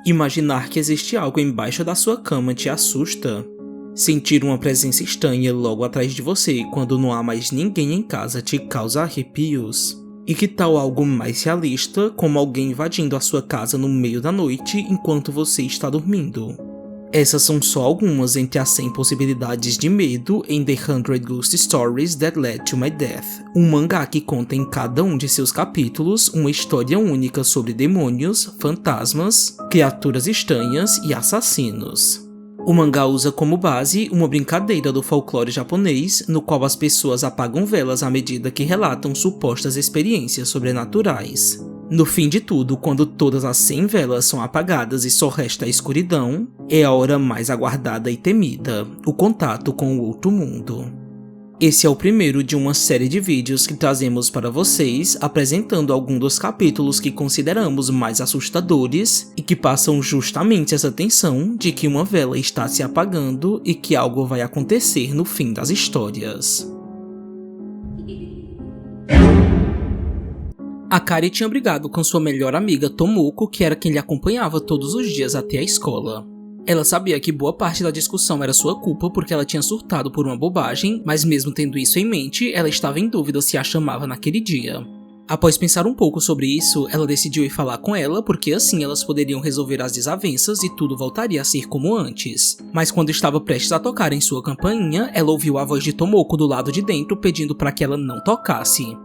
Imaginar que existe algo embaixo da sua cama te assusta. Sentir uma presença estranha logo atrás de você quando não há mais ninguém em casa te causa arrepios. E que tal algo mais realista, como alguém invadindo a sua casa no meio da noite enquanto você está dormindo? Essas são só algumas entre as 100 possibilidades de medo em The 100 Ghost Stories That Led to My Death, um mangá que conta em cada um de seus capítulos uma história única sobre demônios, fantasmas, criaturas estranhas e assassinos. O mangá usa como base uma brincadeira do folclore japonês, no qual as pessoas apagam velas à medida que relatam supostas experiências sobrenaturais. No fim de tudo, quando todas as 100 velas são apagadas e só resta a escuridão, é a hora mais aguardada e temida, o contato com o outro mundo. Esse é o primeiro de uma série de vídeos que trazemos para vocês, apresentando alguns dos capítulos que consideramos mais assustadores e que passam justamente essa tensão de que uma vela está se apagando e que algo vai acontecer no fim das histórias. Akari tinha brigado com sua melhor amiga Tomoko, que era quem lhe acompanhava todos os dias até a escola. Ela sabia que boa parte da discussão era sua culpa porque ela tinha surtado por uma bobagem, mas mesmo tendo isso em mente, ela estava em dúvida se a chamava naquele dia. Após pensar um pouco sobre isso, ela decidiu ir falar com ela porque assim elas poderiam resolver as desavenças e tudo voltaria a ser como antes. Mas quando estava prestes a tocar em sua campainha, ela ouviu a voz de Tomoko do lado de dentro pedindo para que ela não tocasse.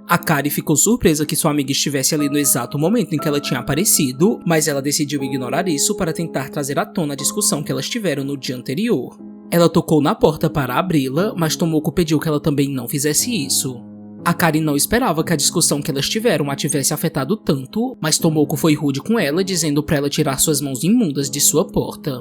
Akari ficou surpresa que sua amiga estivesse ali no exato momento em que ela tinha aparecido, mas ela decidiu ignorar isso para tentar trazer à tona a discussão que elas tiveram no dia anterior. Ela tocou na porta para abri-la, mas Tomoko pediu que ela também não fizesse isso. Akari não esperava que a discussão que elas tiveram a tivesse afetado tanto, mas Tomoko foi rude com ela, dizendo para ela tirar suas mãos imundas de sua porta.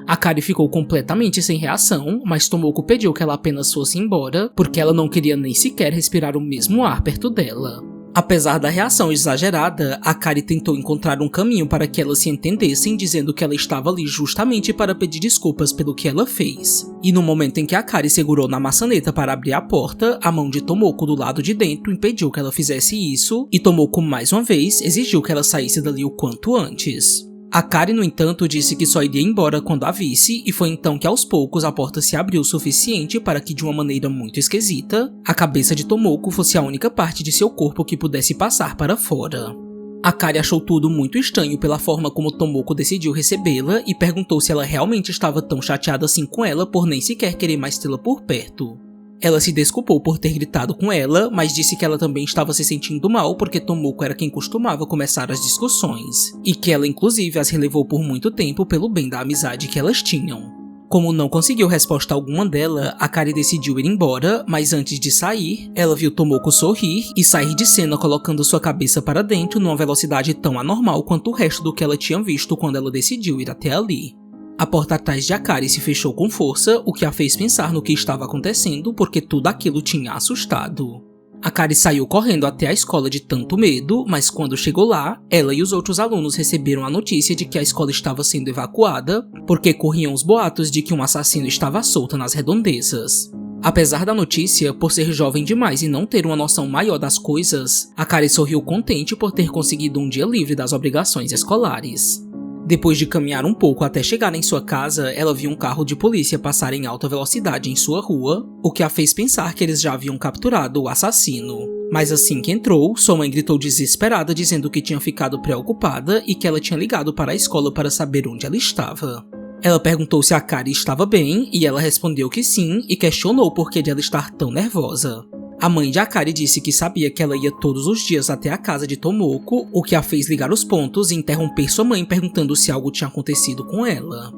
Akari ficou completamente sem reação, mas Tomoko pediu que ela apenas fosse embora, porque ela não queria nem sequer respirar o mesmo ar perto dela. Apesar da reação exagerada, Akari tentou encontrar um caminho para que elas se entendessem, dizendo que ela estava ali justamente para pedir desculpas pelo que ela fez. E no momento em que Akari segurou na maçaneta para abrir a porta, a mão de Tomoko do lado de dentro impediu que ela fizesse isso, e Tomoko mais uma vez exigiu que ela saísse dali o quanto antes. Akari, no entanto, disse que só iria embora quando a visse, e foi então que aos poucos a porta se abriu o suficiente para que, de uma maneira muito esquisita, a cabeça de Tomoko fosse a única parte de seu corpo que pudesse passar para fora. Akari achou tudo muito estranho pela forma como Tomoko decidiu recebê-la e perguntou se ela realmente estava tão chateada assim com ela por nem sequer querer mais tê-la por perto. Ela se desculpou por ter gritado com ela, mas disse que ela também estava se sentindo mal porque Tomoko era quem costumava começar as discussões, e que ela inclusive as relevou por muito tempo pelo bem da amizade que elas tinham. Como não conseguiu resposta alguma dela, Akari decidiu ir embora, mas antes de sair, ela viu Tomoko sorrir e sair de cena colocando sua cabeça para dentro numa velocidade tão anormal quanto o resto do que ela tinha visto quando ela decidiu ir até ali. A porta atrás de Akari se fechou com força, o que a fez pensar no que estava acontecendo porque tudo aquilo tinha assustado. Akari saiu correndo até a escola de tanto medo, mas quando chegou lá, ela e os outros alunos receberam a notícia de que a escola estava sendo evacuada porque corriam os boatos de que um assassino estava solto nas redondezas. Apesar da notícia, por ser jovem demais e não ter uma noção maior das coisas, Akari sorriu contente por ter conseguido um dia livre das obrigações escolares. Depois de caminhar um pouco até chegar em sua casa, ela viu um carro de polícia passar em alta velocidade em sua rua, o que a fez pensar que eles já haviam capturado o assassino. Mas assim que entrou, sua mãe gritou desesperada dizendo que tinha ficado preocupada e que ela tinha ligado para a escola para saber onde ela estava. Ela perguntou se Akari estava bem e ela respondeu que sim e questionou por que de ela estar tão nervosa. A mãe de Akari disse que sabia que ela ia todos os dias até a casa de Tomoko, o que a fez ligar os pontos e interromper sua mãe perguntando se algo tinha acontecido com ela.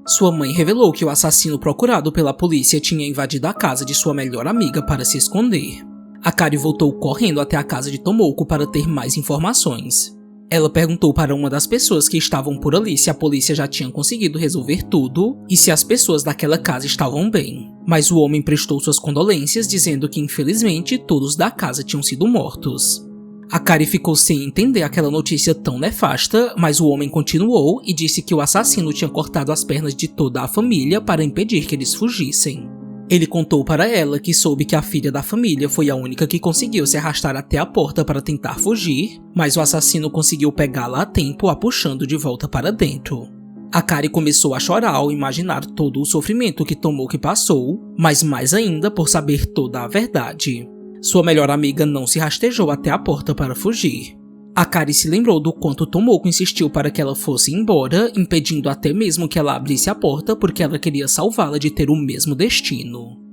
Sua mãe revelou que o assassino procurado pela polícia tinha invadido a casa de sua melhor amiga para se esconder. Akari voltou correndo até a casa de Tomoko para ter mais informações. Ela perguntou para uma das pessoas que estavam por ali se a polícia já tinha conseguido resolver tudo e se as pessoas daquela casa estavam bem. Mas o homem prestou suas condolências, dizendo que infelizmente todos da casa tinham sido mortos. Akari ficou sem entender aquela notícia tão nefasta, mas o homem continuou e disse que o assassino tinha cortado as pernas de toda a família para impedir que eles fugissem. Ele contou para ela que soube que a filha da família foi a única que conseguiu se arrastar até a porta para tentar fugir, mas o assassino conseguiu pegá-la a tempo, a puxando de volta para dentro. Akari começou a chorar ao imaginar todo o sofrimento que Tomoki passou, mas mais ainda por saber toda a verdade. Sua melhor amiga não se rastejou até a porta para fugir. Akari se lembrou do quanto Tomoko insistiu para que ela fosse embora, impedindo até mesmo que ela abrisse a porta porque ela queria salvá-la de ter o mesmo destino.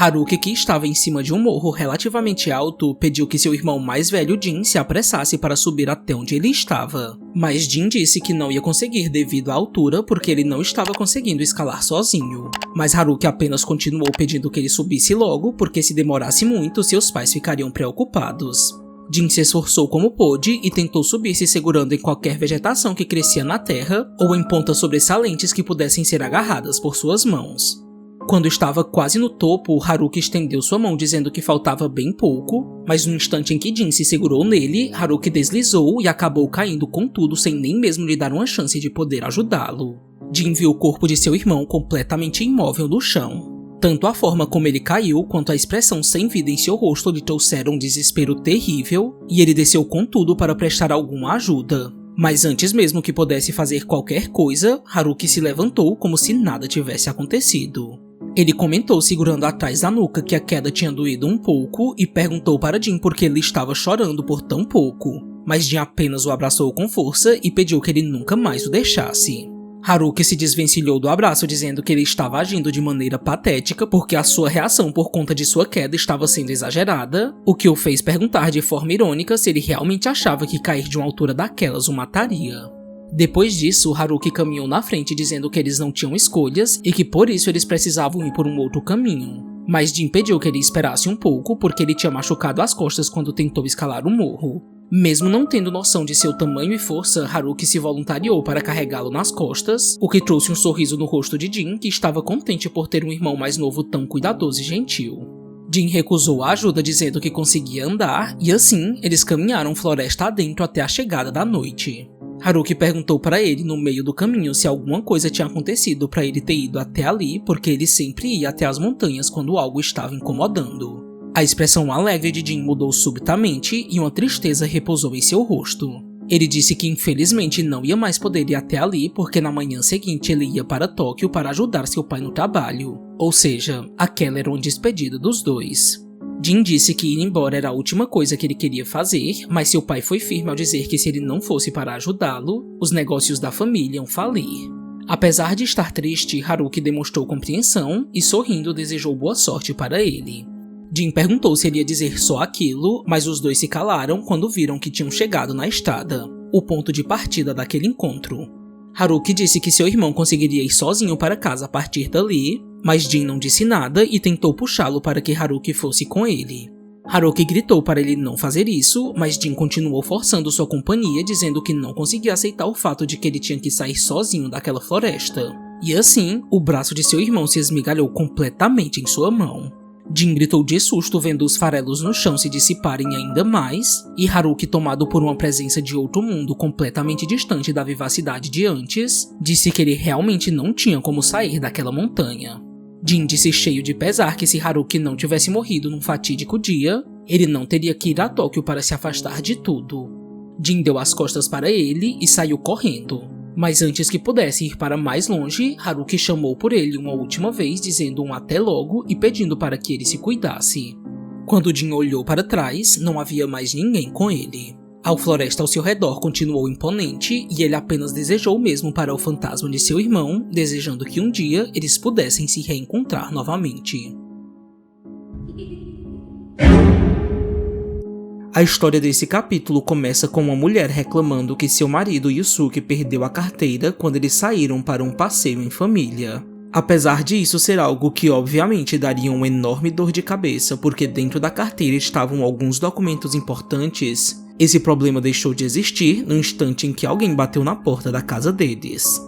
Haruki, que estava em cima de um morro relativamente alto, pediu que seu irmão mais velho Jin se apressasse para subir até onde ele estava. Mas Jin disse que não ia conseguir devido à altura porque ele não estava conseguindo escalar sozinho. Mas Haruki apenas continuou pedindo que ele subisse logo porque se demorasse muito seus pais ficariam preocupados. Jin se esforçou como pôde e tentou subir se segurando em qualquer vegetação que crescia na terra ou em pontas sobressalentes que pudessem ser agarradas por suas mãos. Quando estava quase no topo, Haruki estendeu sua mão dizendo que faltava bem pouco, mas no instante em que Jin se segurou nele, Haruki deslizou e acabou caindo com tudo sem nem mesmo lhe dar uma chance de poder ajudá-lo. Jin viu o corpo de seu irmão completamente imóvel no chão. Tanto a forma como ele caiu, quanto a expressão sem vida em seu rosto lhe trouxeram um desespero terrível, e ele desceu com tudo para prestar alguma ajuda. Mas antes mesmo que pudesse fazer qualquer coisa, Haruki se levantou como se nada tivesse acontecido. Ele comentou segurando atrás da nuca que a queda tinha doído um pouco e perguntou para Jin por que ele estava chorando por tão pouco, mas Jin apenas o abraçou com força e pediu que ele nunca mais o deixasse. Haruki se desvencilhou do abraço dizendo que ele estava agindo de maneira patética porque a sua reação por conta de sua queda estava sendo exagerada, o que o fez perguntar de forma irônica se ele realmente achava que cair de uma altura daquelas o mataria. Depois disso, Haruki caminhou na frente dizendo que eles não tinham escolhas e que por isso eles precisavam ir por um outro caminho. Mas Jin pediu que ele esperasse um pouco porque ele tinha machucado as costas quando tentou escalar o morro. Mesmo não tendo noção de seu tamanho e força, Haruki se voluntariou para carregá-lo nas costas, o que trouxe um sorriso no rosto de Jin, que estava contente por ter um irmão mais novo tão cuidadoso e gentil. Jin recusou a ajuda dizendo que conseguia andar, e assim eles caminharam floresta adentro até a chegada da noite. Haruki perguntou para ele no meio do caminho se alguma coisa tinha acontecido para ele ter ido até ali, porque ele sempre ia até as montanhas quando algo estava incomodando. A expressão alegre de Jin mudou subitamente e uma tristeza repousou em seu rosto. Ele disse que infelizmente não ia mais poder ir até ali porque na manhã seguinte ele ia para Tóquio para ajudar seu pai no trabalho, ou seja, aquela era uma despedida dos dois. Jin disse que ir embora era a última coisa que ele queria fazer, mas seu pai foi firme ao dizer que se ele não fosse para ajudá-lo, os negócios da família iam falir. Apesar de estar triste, Haruki demonstrou compreensão e sorrindo desejou boa sorte para ele. Jin perguntou se ele ia dizer só aquilo, mas os dois se calaram quando viram que tinham chegado na estrada, o ponto de partida daquele encontro. Haruki disse que seu irmão conseguiria ir sozinho para casa a partir dali, mas Jin não disse nada e tentou puxá-lo para que Haruki fosse com ele. Haruki gritou para ele não fazer isso, mas Jin continuou forçando sua companhia, dizendo que não conseguia aceitar o fato de que ele tinha que sair sozinho daquela floresta. E assim, o braço de seu irmão se esmigalhou completamente em sua mão. Jin gritou de susto vendo os farelos no chão se dissiparem ainda mais, e Haruki, tomado por uma presença de outro mundo completamente distante da vivacidade de antes, disse que ele realmente não tinha como sair daquela montanha. Jin disse cheio de pesar que se Haruki não tivesse morrido num fatídico dia, ele não teria que ir a Tóquio para se afastar de tudo. Jin deu as costas para ele e saiu correndo. Mas antes que pudesse ir para mais longe, Haruki chamou por ele uma última vez, dizendo um até logo e pedindo para que ele se cuidasse. Quando Jin olhou para trás, não havia mais ninguém com ele. A floresta ao seu redor continuou imponente e ele apenas desejou mesmo para o fantasma de seu irmão, desejando que um dia eles pudessem se reencontrar novamente. A história desse capítulo começa com uma mulher reclamando que seu marido Yusuke perdeu a carteira quando eles saíram para um passeio em família. Apesar disso ser algo que obviamente daria uma enorme dor de cabeça porque dentro da carteira estavam alguns documentos importantes, esse problema deixou de existir no instante em que alguém bateu na porta da casa deles.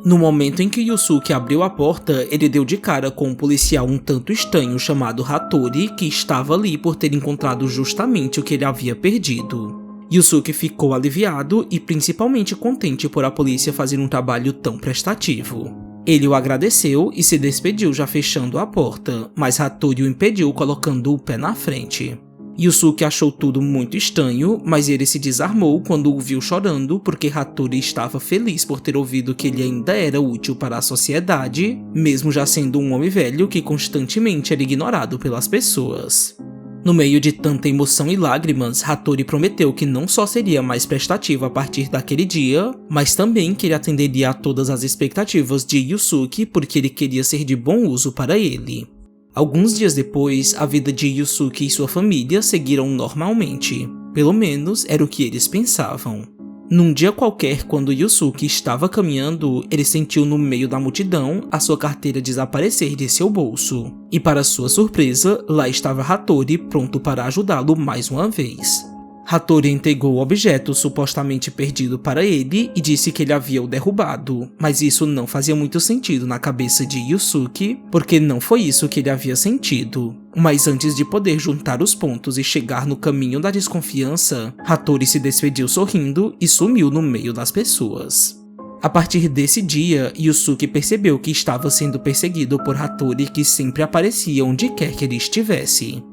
No momento em que Yusuke abriu a porta, ele deu de cara com um policial um tanto estranho chamado Hattori, que estava ali por ter encontrado justamente o que ele havia perdido. Yusuke ficou aliviado e principalmente contente por a polícia fazer um trabalho tão prestativo. Ele o agradeceu e se despediu já fechando a porta, mas Hattori o impediu colocando o pé na frente. Yusuke achou tudo muito estranho, mas ele se desarmou quando o viu chorando porque Hattori estava feliz por ter ouvido que ele ainda era útil para a sociedade, mesmo já sendo um homem velho que constantemente era ignorado pelas pessoas. No meio de tanta emoção e lágrimas, Hattori prometeu que não só seria mais prestativo a partir daquele dia, mas também que ele atenderia a todas as expectativas de Yusuke porque ele queria ser de bom uso para ele. Alguns dias depois, a vida de Yusuke e sua família seguiram normalmente. Pelo menos era o que eles pensavam. Num dia qualquer, quando Yusuke estava caminhando, ele sentiu no meio da multidão a sua carteira desaparecer de seu bolso. E para sua surpresa, lá estava Hattori pronto para ajudá-lo mais uma vez. Hattori entregou o objeto supostamente perdido para ele e disse que ele havia o derrubado, mas isso não fazia muito sentido na cabeça de Yusuke, porque não foi isso que ele havia sentido. Mas antes de poder juntar os pontos e chegar no caminho da desconfiança, Hattori se despediu sorrindo e sumiu no meio das pessoas. A partir desse dia, Yusuke percebeu que estava sendo perseguido por Hattori, que sempre aparecia onde quer que ele estivesse.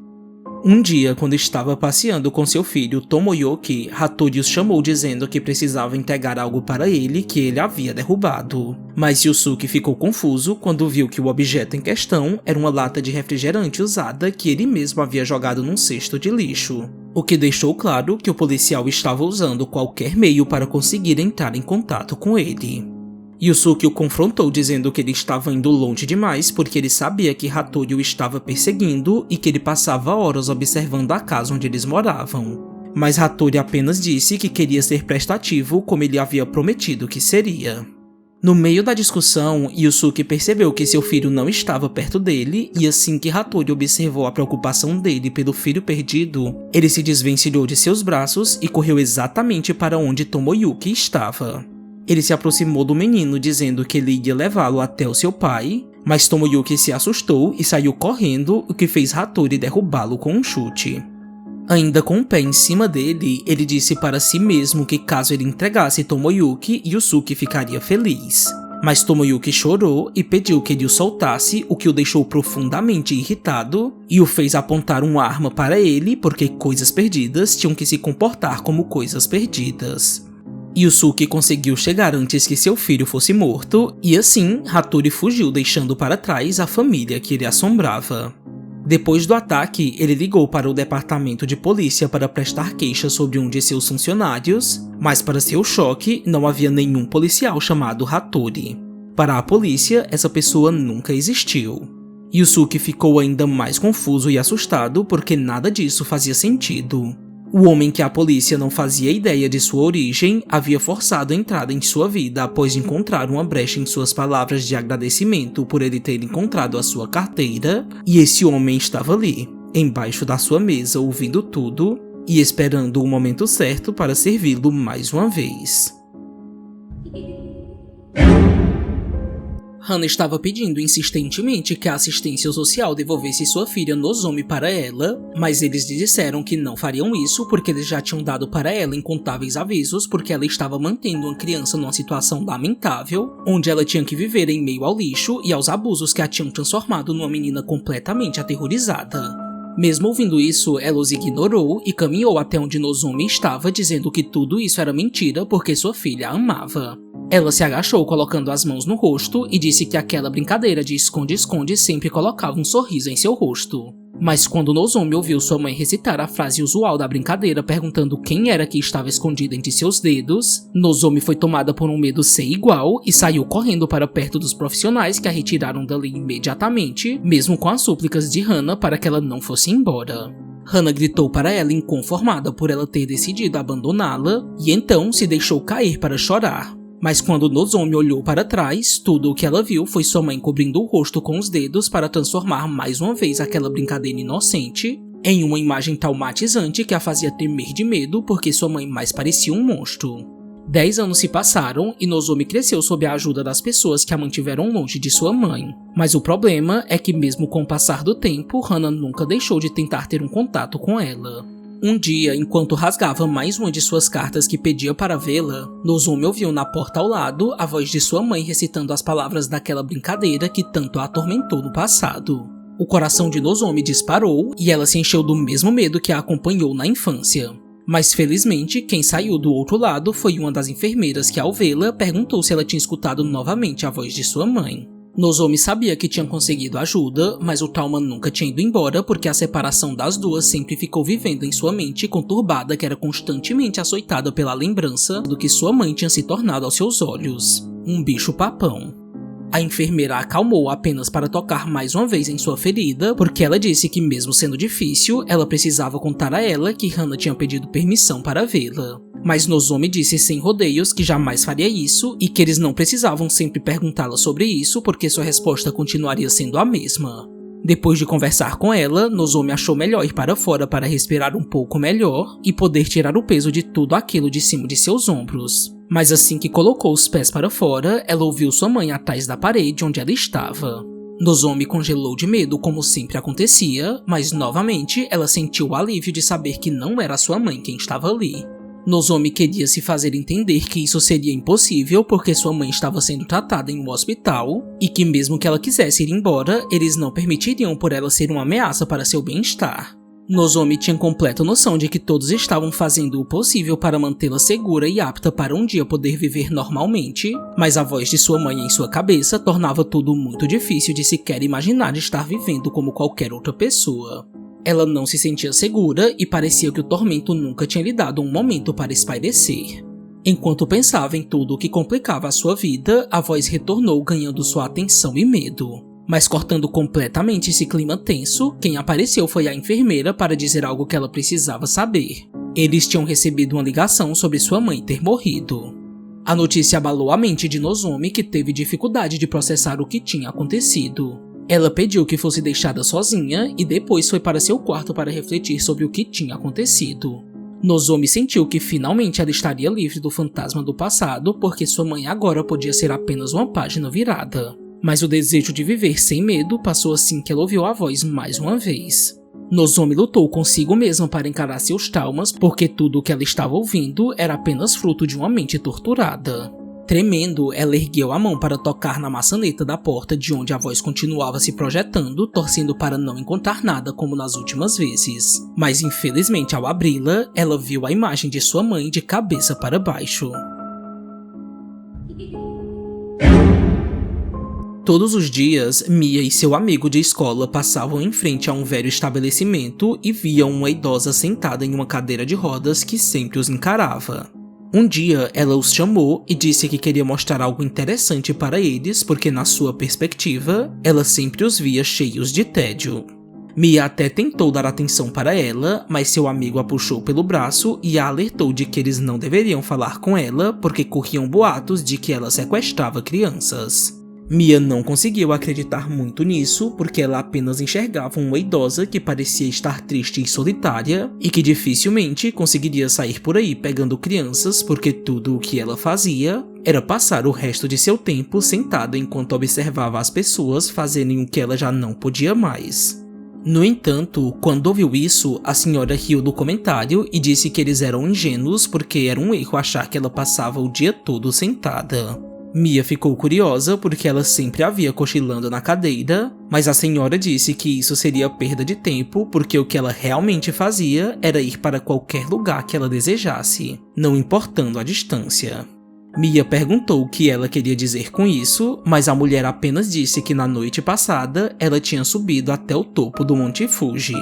Um dia, quando estava passeando com seu filho Tomoyuki, Hattori os chamou dizendo que precisava entregar algo para ele que ele havia derrubado. Mas Yusuke ficou confuso quando viu que o objeto em questão era uma lata de refrigerante usada que ele mesmo havia jogado num cesto de lixo. O que deixou claro que o policial estava usando qualquer meio para conseguir entrar em contato com ele. Yusuke o confrontou dizendo que ele estava indo longe demais porque ele sabia que Hattori o estava perseguindo e que ele passava horas observando a casa onde eles moravam. Mas Hattori apenas disse que queria ser prestativo como ele havia prometido que seria. No meio da discussão, Yusuke percebeu que seu filho não estava perto dele e assim que Hattori observou a preocupação dele pelo filho perdido, ele se desvencilhou de seus braços e correu exatamente para onde Tomoyuki estava. Ele se aproximou do menino dizendo que ele ia levá-lo até o seu pai, mas Tomoyuki se assustou e saiu correndo, o que fez Hattori derrubá-lo com um chute. Ainda com o pé em cima dele, ele disse para si mesmo que caso ele entregasse Tomoyuki, Yusuke ficaria feliz. Mas Tomoyuki chorou e pediu que ele o soltasse, o que o deixou profundamente irritado e o fez apontar uma arma para ele porque coisas perdidas tinham que se comportar como coisas perdidas. Yusuke conseguiu chegar antes que seu filho fosse morto, e assim, Hattori fugiu deixando para trás a família que ele assombrava. Depois do ataque, ele ligou para o departamento de polícia para prestar queixa sobre um de seus funcionários, mas para seu choque, não havia nenhum policial chamado Hattori. Para a polícia, essa pessoa nunca existiu. Yusuke ficou ainda mais confuso e assustado porque nada disso fazia sentido. O homem que a polícia não fazia ideia de sua origem havia forçado a entrada em sua vida após encontrar uma brecha em suas palavras de agradecimento por ele ter encontrado a sua carteira, e esse homem estava ali, embaixo da sua mesa, ouvindo tudo e esperando o momento certo para servi-lo mais uma vez. Hana estava pedindo insistentemente que a assistência social devolvesse sua filha Nozomi para ela, mas eles lhe disseram que não fariam isso porque eles já tinham dado para ela incontáveis avisos porque ela estava mantendo uma criança numa situação lamentável, onde ela tinha que viver em meio ao lixo e aos abusos que a tinham transformado numa menina completamente aterrorizada. Mesmo ouvindo isso, ela os ignorou e caminhou até onde Nozomi estava dizendo que tudo isso era mentira porque sua filha a amava. Ela se agachou colocando as mãos no rosto e disse que aquela brincadeira de esconde-esconde sempre colocava um sorriso em seu rosto. Mas quando Nozomi ouviu sua mãe recitar a frase usual da brincadeira perguntando quem era que estava escondido entre seus dedos, Nozomi foi tomada por um medo sem igual e saiu correndo para perto dos profissionais que a retiraram dali imediatamente, mesmo com as súplicas de Hana para que ela não fosse embora. Hana gritou para ela inconformada por ela ter decidido abandoná-la e então se deixou cair para chorar. Mas quando Nozomi olhou para trás, tudo o que ela viu foi sua mãe cobrindo o rosto com os dedos para transformar mais uma vez aquela brincadeira inocente em uma imagem traumatizante que a fazia tremer de medo porque sua mãe mais parecia um monstro. 10 anos se passaram e Nozomi cresceu sob a ajuda das pessoas que a mantiveram longe de sua mãe. Mas o problema é que mesmo com o passar do tempo, Hana nunca deixou de tentar ter um contato com ela. Um dia, enquanto rasgava mais uma de suas cartas que pedia para vê-la, Nozomi ouviu na porta ao lado a voz de sua mãe recitando as palavras daquela brincadeira que tanto a atormentou no passado. O coração de Nozomi disparou e ela se encheu do mesmo medo que a acompanhou na infância. Mas felizmente, quem saiu do outro lado foi uma das enfermeiras que, ao vê-la, perguntou se ela tinha escutado novamente a voz de sua mãe. Nozomi sabia que tinha conseguido ajuda, mas o trauma nunca tinha ido embora porque a separação das duas sempre ficou vivendo em sua mente conturbada, que era constantemente açoitada pela lembrança do que sua mãe tinha se tornado aos seus olhos, um bicho-papão. A enfermeira a acalmou apenas para tocar mais uma vez em sua ferida, porque ela disse que, mesmo sendo difícil, ela precisava contar a ela que Hana tinha pedido permissão para vê-la. Mas Nozomi disse sem rodeios que jamais faria isso e que eles não precisavam sempre perguntá-la sobre isso porque sua resposta continuaria sendo a mesma. Depois de conversar com ela, Nozomi achou melhor ir para fora para respirar um pouco melhor e poder tirar o peso de tudo aquilo de cima de seus ombros. Mas assim que colocou os pés para fora, ela ouviu sua mãe atrás da parede onde ela estava. Nozomi congelou de medo, como sempre acontecia, mas novamente ela sentiu o alívio de saber que não era sua mãe quem estava ali. Nozomi queria se fazer entender que isso seria impossível porque sua mãe estava sendo tratada em um hospital e que mesmo que ela quisesse ir embora, eles não permitiriam por ela ser uma ameaça para seu bem-estar. Nozomi tinha completa noção de que todos estavam fazendo o possível para mantê-la segura e apta para um dia poder viver normalmente, mas a voz de sua mãe em sua cabeça tornava tudo muito difícil de sequer imaginar estar vivendo como qualquer outra pessoa. Ela não se sentia segura e parecia que o tormento nunca tinha lhe dado um momento para espairecer. Enquanto pensava em tudo o que complicava a sua vida, a voz retornou ganhando sua atenção e medo. Mas cortando completamente esse clima tenso, quem apareceu foi a enfermeira para dizer algo que ela precisava saber. Eles tinham recebido uma ligação sobre sua mãe ter morrido. A notícia abalou a mente de Nozomi, que teve dificuldade de processar o que tinha acontecido. Ela pediu que fosse deixada sozinha e depois foi para seu quarto para refletir sobre o que tinha acontecido. Nozomi sentiu que finalmente ela estaria livre do fantasma do passado porque sua mãe agora podia ser apenas uma página virada. Mas o desejo de viver sem medo passou assim que ela ouviu a voz mais uma vez. Nozomi lutou consigo mesma para encarar seus traumas porque tudo o que ela estava ouvindo era apenas fruto de uma mente torturada. Tremendo, ela ergueu a mão para tocar na maçaneta da porta de onde a voz continuava se projetando, torcendo para não encontrar nada como nas últimas vezes. Mas infelizmente ao abri-la, ela viu a imagem de sua mãe de cabeça para baixo. Todos os dias, Mia e seu amigo de escola passavam em frente a um velho estabelecimento e viam uma idosa sentada em uma cadeira de rodas que sempre os encarava. Um dia, ela os chamou e disse que queria mostrar algo interessante para eles porque, na sua perspectiva, ela sempre os via cheios de tédio. Mia até tentou dar atenção para ela, mas seu amigo a puxou pelo braço e a alertou de que eles não deveriam falar com ela porque corriam boatos de que ela sequestrava crianças. Mia não conseguiu acreditar muito nisso porque ela apenas enxergava uma idosa que parecia estar triste e solitária e que dificilmente conseguiria sair por aí pegando crianças porque tudo o que ela fazia era passar o resto de seu tempo sentada enquanto observava as pessoas fazerem o que ela já não podia mais. No entanto, quando ouviu isso, a senhora riu do comentário e disse que eles eram ingênuos porque era um erro achar que ela passava o dia todo sentada. Mia ficou curiosa porque ela sempre a via cochilando na cadeira, mas a senhora disse que isso seria perda de tempo porque o que ela realmente fazia era ir para qualquer lugar que ela desejasse, não importando a distância. Mia perguntou o que ela queria dizer com isso, mas a mulher apenas disse que na noite passada ela tinha subido até o topo do Monte Fuji.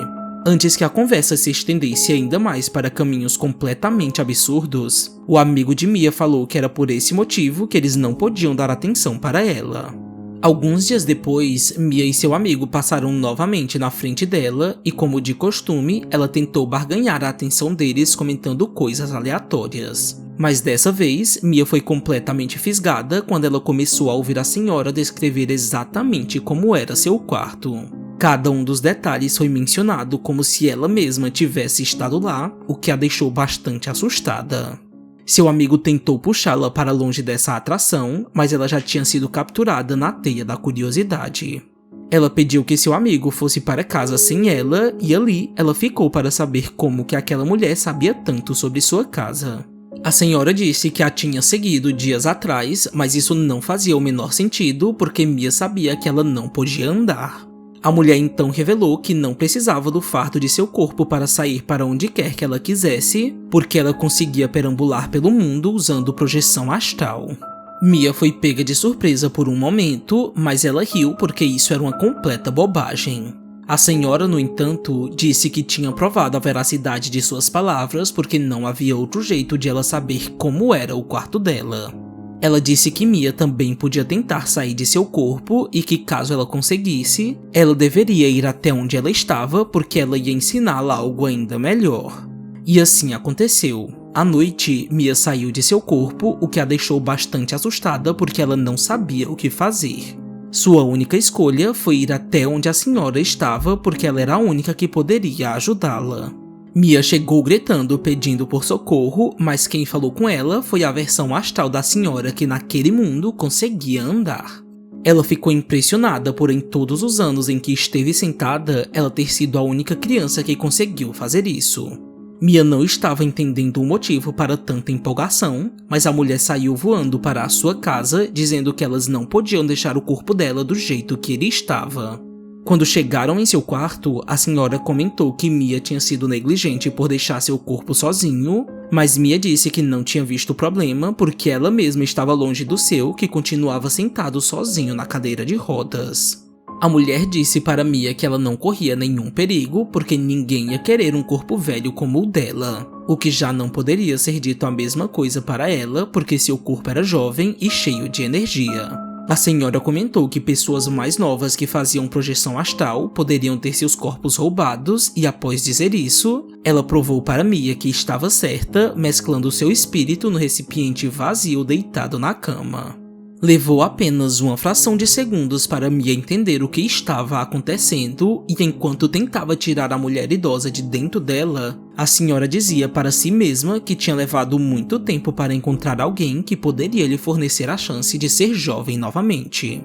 Antes que a conversa se estendesse ainda mais para caminhos completamente absurdos, o amigo de Mia falou que era por esse motivo que eles não podiam dar atenção para ela. Alguns dias depois, Mia e seu amigo passaram novamente na frente dela e, como de costume, ela tentou barganhar a atenção deles comentando coisas aleatórias. Mas dessa vez, Mia foi completamente fisgada quando ela começou a ouvir a senhora descrever exatamente como era seu quarto. Cada um dos detalhes foi mencionado como se ela mesma tivesse estado lá, o que a deixou bastante assustada. Seu amigo tentou puxá-la para longe dessa atração, mas ela já tinha sido capturada na teia da curiosidade. Ela pediu que seu amigo fosse para casa sem ela e ali ela ficou para saber como que aquela mulher sabia tanto sobre sua casa. A senhora disse que a tinha seguido dias atrás, mas isso não fazia o menor sentido porque Mia sabia que ela não podia andar. A mulher então revelou que não precisava do fardo de seu corpo para sair para onde quer que ela quisesse, porque ela conseguia perambular pelo mundo usando projeção astral. Mia foi pega de surpresa por um momento, mas ela riu porque isso era uma completa bobagem. A senhora, no entanto, disse que tinha provado a veracidade de suas palavras porque não havia outro jeito de ela saber como era o quarto dela. Ela disse que Mia também podia tentar sair de seu corpo e que, caso ela conseguisse, ela deveria ir até onde ela estava porque ela ia ensiná-la algo ainda melhor. E assim aconteceu. À noite, Mia saiu de seu corpo, o que a deixou bastante assustada porque ela não sabia o que fazer. Sua única escolha foi ir até onde a senhora estava porque ela era a única que poderia ajudá-la. Mia chegou gritando pedindo por socorro, mas quem falou com ela foi a versão astral da senhora que naquele mundo conseguia andar. Ela ficou impressionada por em todos os anos em que esteve sentada, ela ter sido a única criança que conseguiu fazer isso. Mia não estava entendendo o motivo para tanta empolgação, mas a mulher saiu voando para a sua casa, dizendo que elas não podiam deixar o corpo dela do jeito que ele estava. Quando chegaram em seu quarto, a senhora comentou que Mia tinha sido negligente por deixar seu corpo sozinho, mas Mia disse que não tinha visto o problema porque ela mesma estava longe do seu, que continuava sentado sozinho na cadeira de rodas. A mulher disse para Mia que ela não corria nenhum perigo porque ninguém ia querer um corpo velho como o dela, o que já não poderia ser dito a mesma coisa para ela porque seu corpo era jovem e cheio de energia. A senhora comentou que pessoas mais novas que faziam projeção astral poderiam ter seus corpos roubados e, após dizer isso, ela provou para Mia que estava certa, mesclando seu espírito no recipiente vazio deitado na cama. Levou apenas uma fração de segundos para Mia entender o que estava acontecendo e enquanto tentava tirar a mulher idosa de dentro dela, a senhora dizia para si mesma que tinha levado muito tempo para encontrar alguém que poderia lhe fornecer a chance de ser jovem novamente.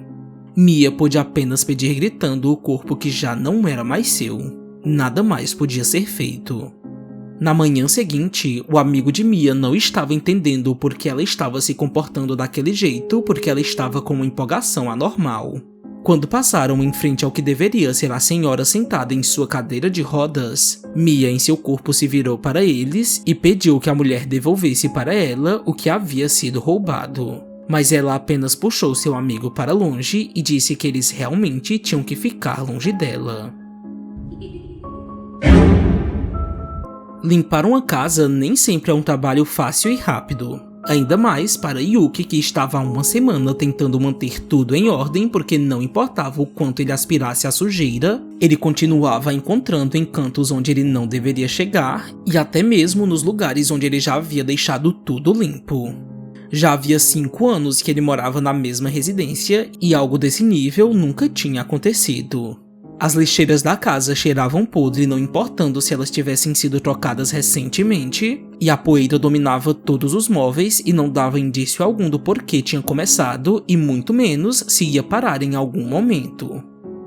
Mia pôde apenas pedir gritando o corpo que já não era mais seu. Nada mais podia ser feito. Na manhã seguinte, o amigo de Mia não estava entendendo por que ela estava se comportando daquele jeito porque ela estava com uma empolgação anormal. Quando passaram em frente ao que deveria ser a senhora sentada em sua cadeira de rodas, Mia em seu corpo se virou para eles e pediu que a mulher devolvesse para ela o que havia sido roubado. Mas ela apenas puxou seu amigo para longe e disse que eles realmente tinham que ficar longe dela. Limpar uma casa nem sempre é um trabalho fácil e rápido. Ainda mais para Yuki, que estava há uma semana tentando manter tudo em ordem porque não importava o quanto ele aspirasse a sujeira, ele continuava encontrando encantos onde ele não deveria chegar e até mesmo nos lugares onde ele já havia deixado tudo limpo. Já havia 5 anos que ele morava na mesma residência e algo desse nível nunca tinha acontecido. As lixeiras da casa cheiravam podre não importando se elas tivessem sido trocadas recentemente, e a poeira dominava todos os móveis e não dava indício algum do porquê tinha começado e muito menos se ia parar em algum momento.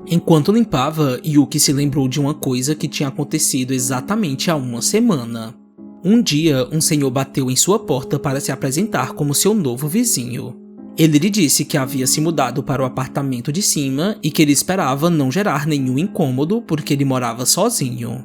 Enquanto limpava, Yuki se lembrou de uma coisa que tinha acontecido exatamente há uma semana. Um dia, um senhor bateu em sua porta para se apresentar como seu novo vizinho. Ele lhe disse que havia se mudado para o apartamento de cima e que ele esperava não gerar nenhum incômodo porque ele morava sozinho.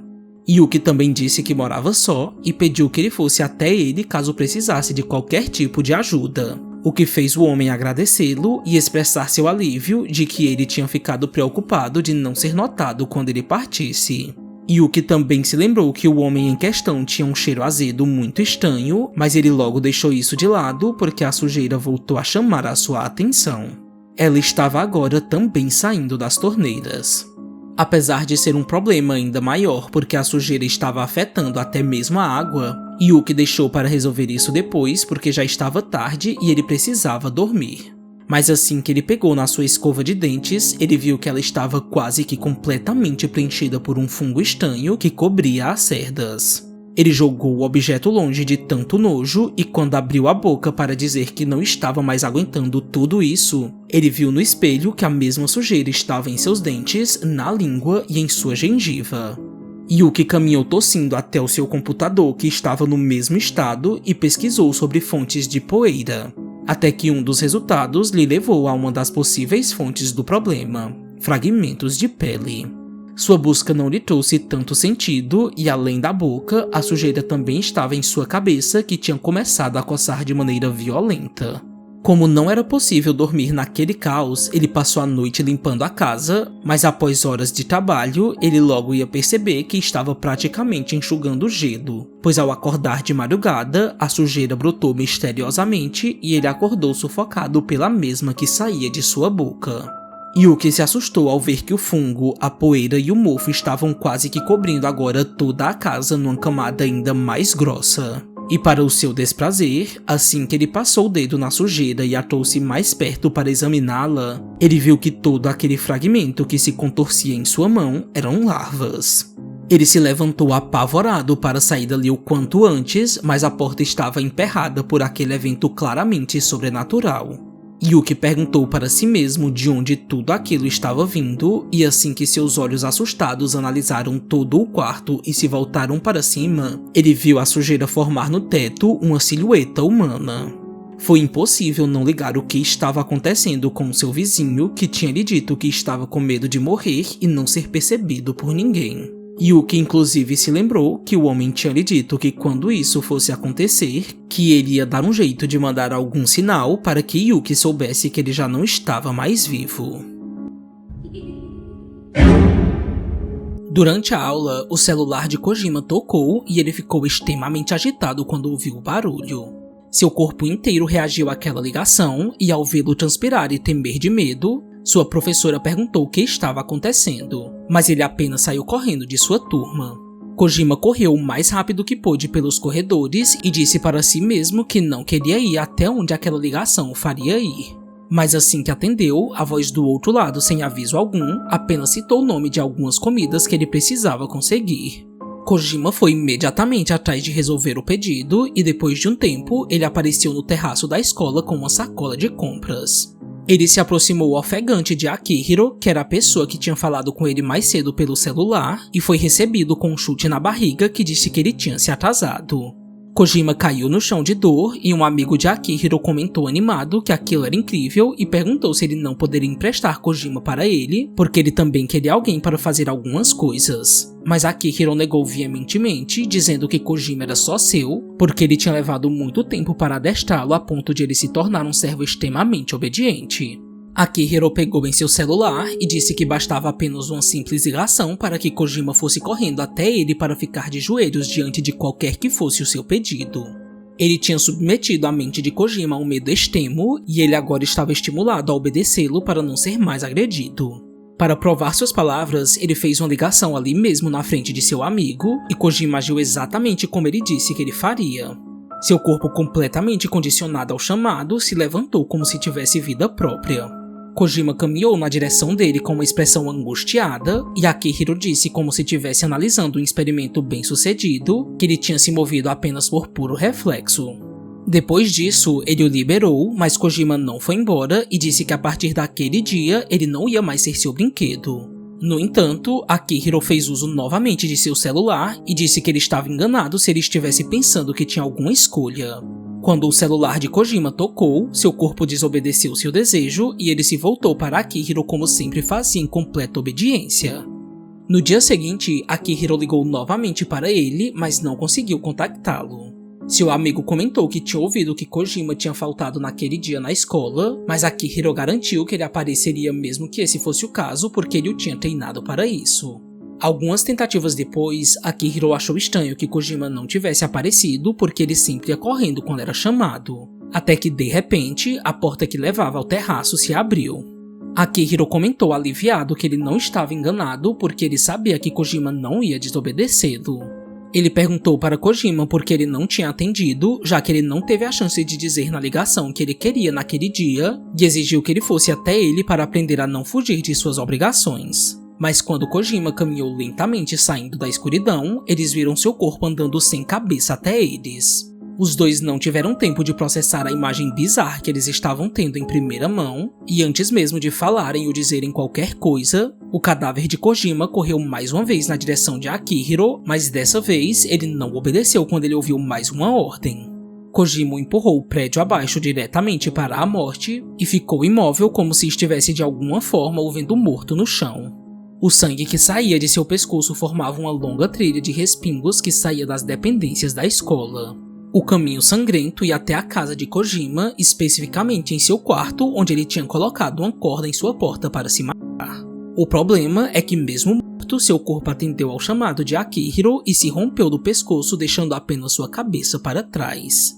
Yuki também disse que morava só e pediu que ele fosse até ele caso precisasse de qualquer tipo de ajuda, o que fez o homem agradecê-lo e expressar seu alívio de que ele tinha ficado preocupado de não ser notado quando ele partisse. Yuki também se lembrou que o homem em questão tinha um cheiro azedo muito estranho, mas ele logo deixou isso de lado porque a sujeira voltou a chamar a sua atenção. Ela estava agora também saindo das torneiras. Apesar de ser um problema ainda maior porque a sujeira estava afetando até mesmo a água, Yuki deixou para resolver isso depois porque já estava tarde e ele precisava dormir. Mas assim que ele pegou na sua escova de dentes, ele viu que ela estava quase que completamente preenchida por um fungo estranho que cobria as cerdas. Ele jogou o objeto longe de tanto nojo e quando abriu a boca para dizer que não estava mais aguentando tudo isso, ele viu no espelho que a mesma sujeira estava em seus dentes, na língua e em sua gengiva. Yuki caminhou tossindo até o seu computador que estava no mesmo estado e pesquisou sobre fontes de poeira, até que um dos resultados lhe levou a uma das possíveis fontes do problema: fragmentos de pele. Sua busca não lhe trouxe tanto sentido e, além da boca, a sujeira também estava em sua cabeça que tinha começado a coçar de maneira violenta. Como não era possível dormir naquele caos, ele passou a noite limpando a casa, mas após horas de trabalho, ele logo ia perceber que estava praticamente enxugando gelo, pois ao acordar de madrugada, a sujeira brotou misteriosamente e ele acordou sufocado pela mesma que saía de sua boca. Yuki se assustou ao ver que o fungo, a poeira e o mofo estavam quase que cobrindo agora toda a casa numa camada ainda mais grossa. E para o seu desprazer, assim que ele passou o dedo na sujeira e a trouxe mais perto para examiná-la, ele viu que todo aquele fragmento que se contorcia em sua mão eram larvas. Ele se levantou apavorado para sair dali o quanto antes, mas a porta estava emperrada por aquele evento claramente sobrenatural. Yuki perguntou para si mesmo de onde tudo aquilo estava vindo, e assim que seus olhos assustados analisaram todo o quarto e se voltaram para cima, ele viu a sujeira formar no teto uma silhueta humana. Foi impossível não ligar o que estava acontecendo com seu vizinho, que tinha lhe dito que estava com medo de morrer e não ser percebido por ninguém. Yuki inclusive se lembrou que o homem tinha lhe dito que quando isso fosse acontecer, que ele ia dar um jeito de mandar algum sinal para que Yuki soubesse que ele já não estava mais vivo. Durante a aula, o celular de Kojima tocou e ele ficou extremamente agitado quando ouviu o barulho. Seu corpo inteiro reagiu àquela ligação e ao vê-lo transpirar e tremer de medo, sua professora perguntou o que estava acontecendo, mas ele apenas saiu correndo de sua turma. Kojima correu o mais rápido que pôde pelos corredores e disse para si mesmo que não queria ir até onde aquela ligação o faria ir. Mas assim que atendeu, a voz do outro lado, sem aviso algum, apenas citou o nome de algumas comidas que ele precisava conseguir. Kojima foi imediatamente atrás de resolver o pedido e depois de um tempo, ele apareceu no terraço da escola com uma sacola de compras. Ele se aproximou ofegante de Akihiro, que era a pessoa que tinha falado com ele mais cedo pelo celular, e foi recebido com um chute na barriga que disse que ele tinha se atrasado. Kojima caiu no chão de dor e um amigo de Akihiro comentou animado que aquilo era incrível e perguntou se ele não poderia emprestar Kojima para ele, porque ele também queria alguém para fazer algumas coisas. Mas Akihiro negou veementemente, dizendo que Kojima era só seu, porque ele tinha levado muito tempo para adestrá-lo a ponto de ele se tornar um servo extremamente obediente. Akihiro pegou em seu celular e disse que bastava apenas uma simples ligação para que Kojima fosse correndo até ele para ficar de joelhos diante de qualquer que fosse o seu pedido. Ele tinha submetido a mente de Kojima a um medo extremo e ele agora estava estimulado a obedecê-lo para não ser mais agredido. Para provar suas palavras, ele fez uma ligação ali mesmo na frente de seu amigo e Kojima agiu exatamente como ele disse que ele faria. Seu corpo completamente condicionado ao chamado se levantou como se tivesse vida própria. Kojima caminhou na direção dele com uma expressão angustiada, e Akihiro disse como se estivesse analisando um experimento bem sucedido, que ele tinha se movido apenas por puro reflexo. Depois disso, ele o liberou, mas Kojima não foi embora e disse que a partir daquele dia ele não ia mais ser seu brinquedo. No entanto, Akihiro fez uso novamente de seu celular e disse que ele estava enganado se ele estivesse pensando que tinha alguma escolha. Quando o celular de Kojima tocou, seu corpo desobedeceu seu desejo e ele se voltou para Akihiro como sempre fazia em completa obediência. No dia seguinte, Akihiro ligou novamente para ele, mas não conseguiu contactá-lo. Seu amigo comentou que tinha ouvido que Kojima tinha faltado naquele dia na escola, mas Akihiro garantiu que ele apareceria mesmo que esse fosse o caso porque ele o tinha treinado para isso. Algumas tentativas depois, Akihiro achou estranho que Kojima não tivesse aparecido porque ele sempre ia correndo quando era chamado. Até que, de repente, a porta que levava ao terraço se abriu. Akihiro comentou aliviado que ele não estava enganado porque ele sabia que Kojima não ia desobedecê-lo. Ele perguntou para Kojima por que ele não tinha atendido, já que ele não teve a chance de dizer na ligação que ele queria naquele dia, e exigiu que ele fosse até ele para aprender a não fugir de suas obrigações. Mas quando Kojima caminhou lentamente saindo da escuridão, eles viram seu corpo andando sem cabeça até eles. Os dois não tiveram tempo de processar a imagem bizarra que eles estavam tendo em primeira mão, e antes mesmo de falarem ou dizerem qualquer coisa, o cadáver de Kojima correu mais uma vez na direção de Akihiro, mas dessa vez ele não obedeceu quando ele ouviu mais uma ordem. Kojima o empurrou o prédio abaixo diretamente para a morte e ficou imóvel como se estivesse de alguma forma o vendo morto no chão. O sangue que saía de seu pescoço formava uma longa trilha de respingos que saía das dependências da escola. O caminho sangrento ia até a casa de Kojima, especificamente em seu quarto, onde ele tinha colocado uma corda em sua porta para se matar. O problema é que mesmo morto, seu corpo atendeu ao chamado de Akihiro e se rompeu do pescoço, deixando apenas sua cabeça para trás.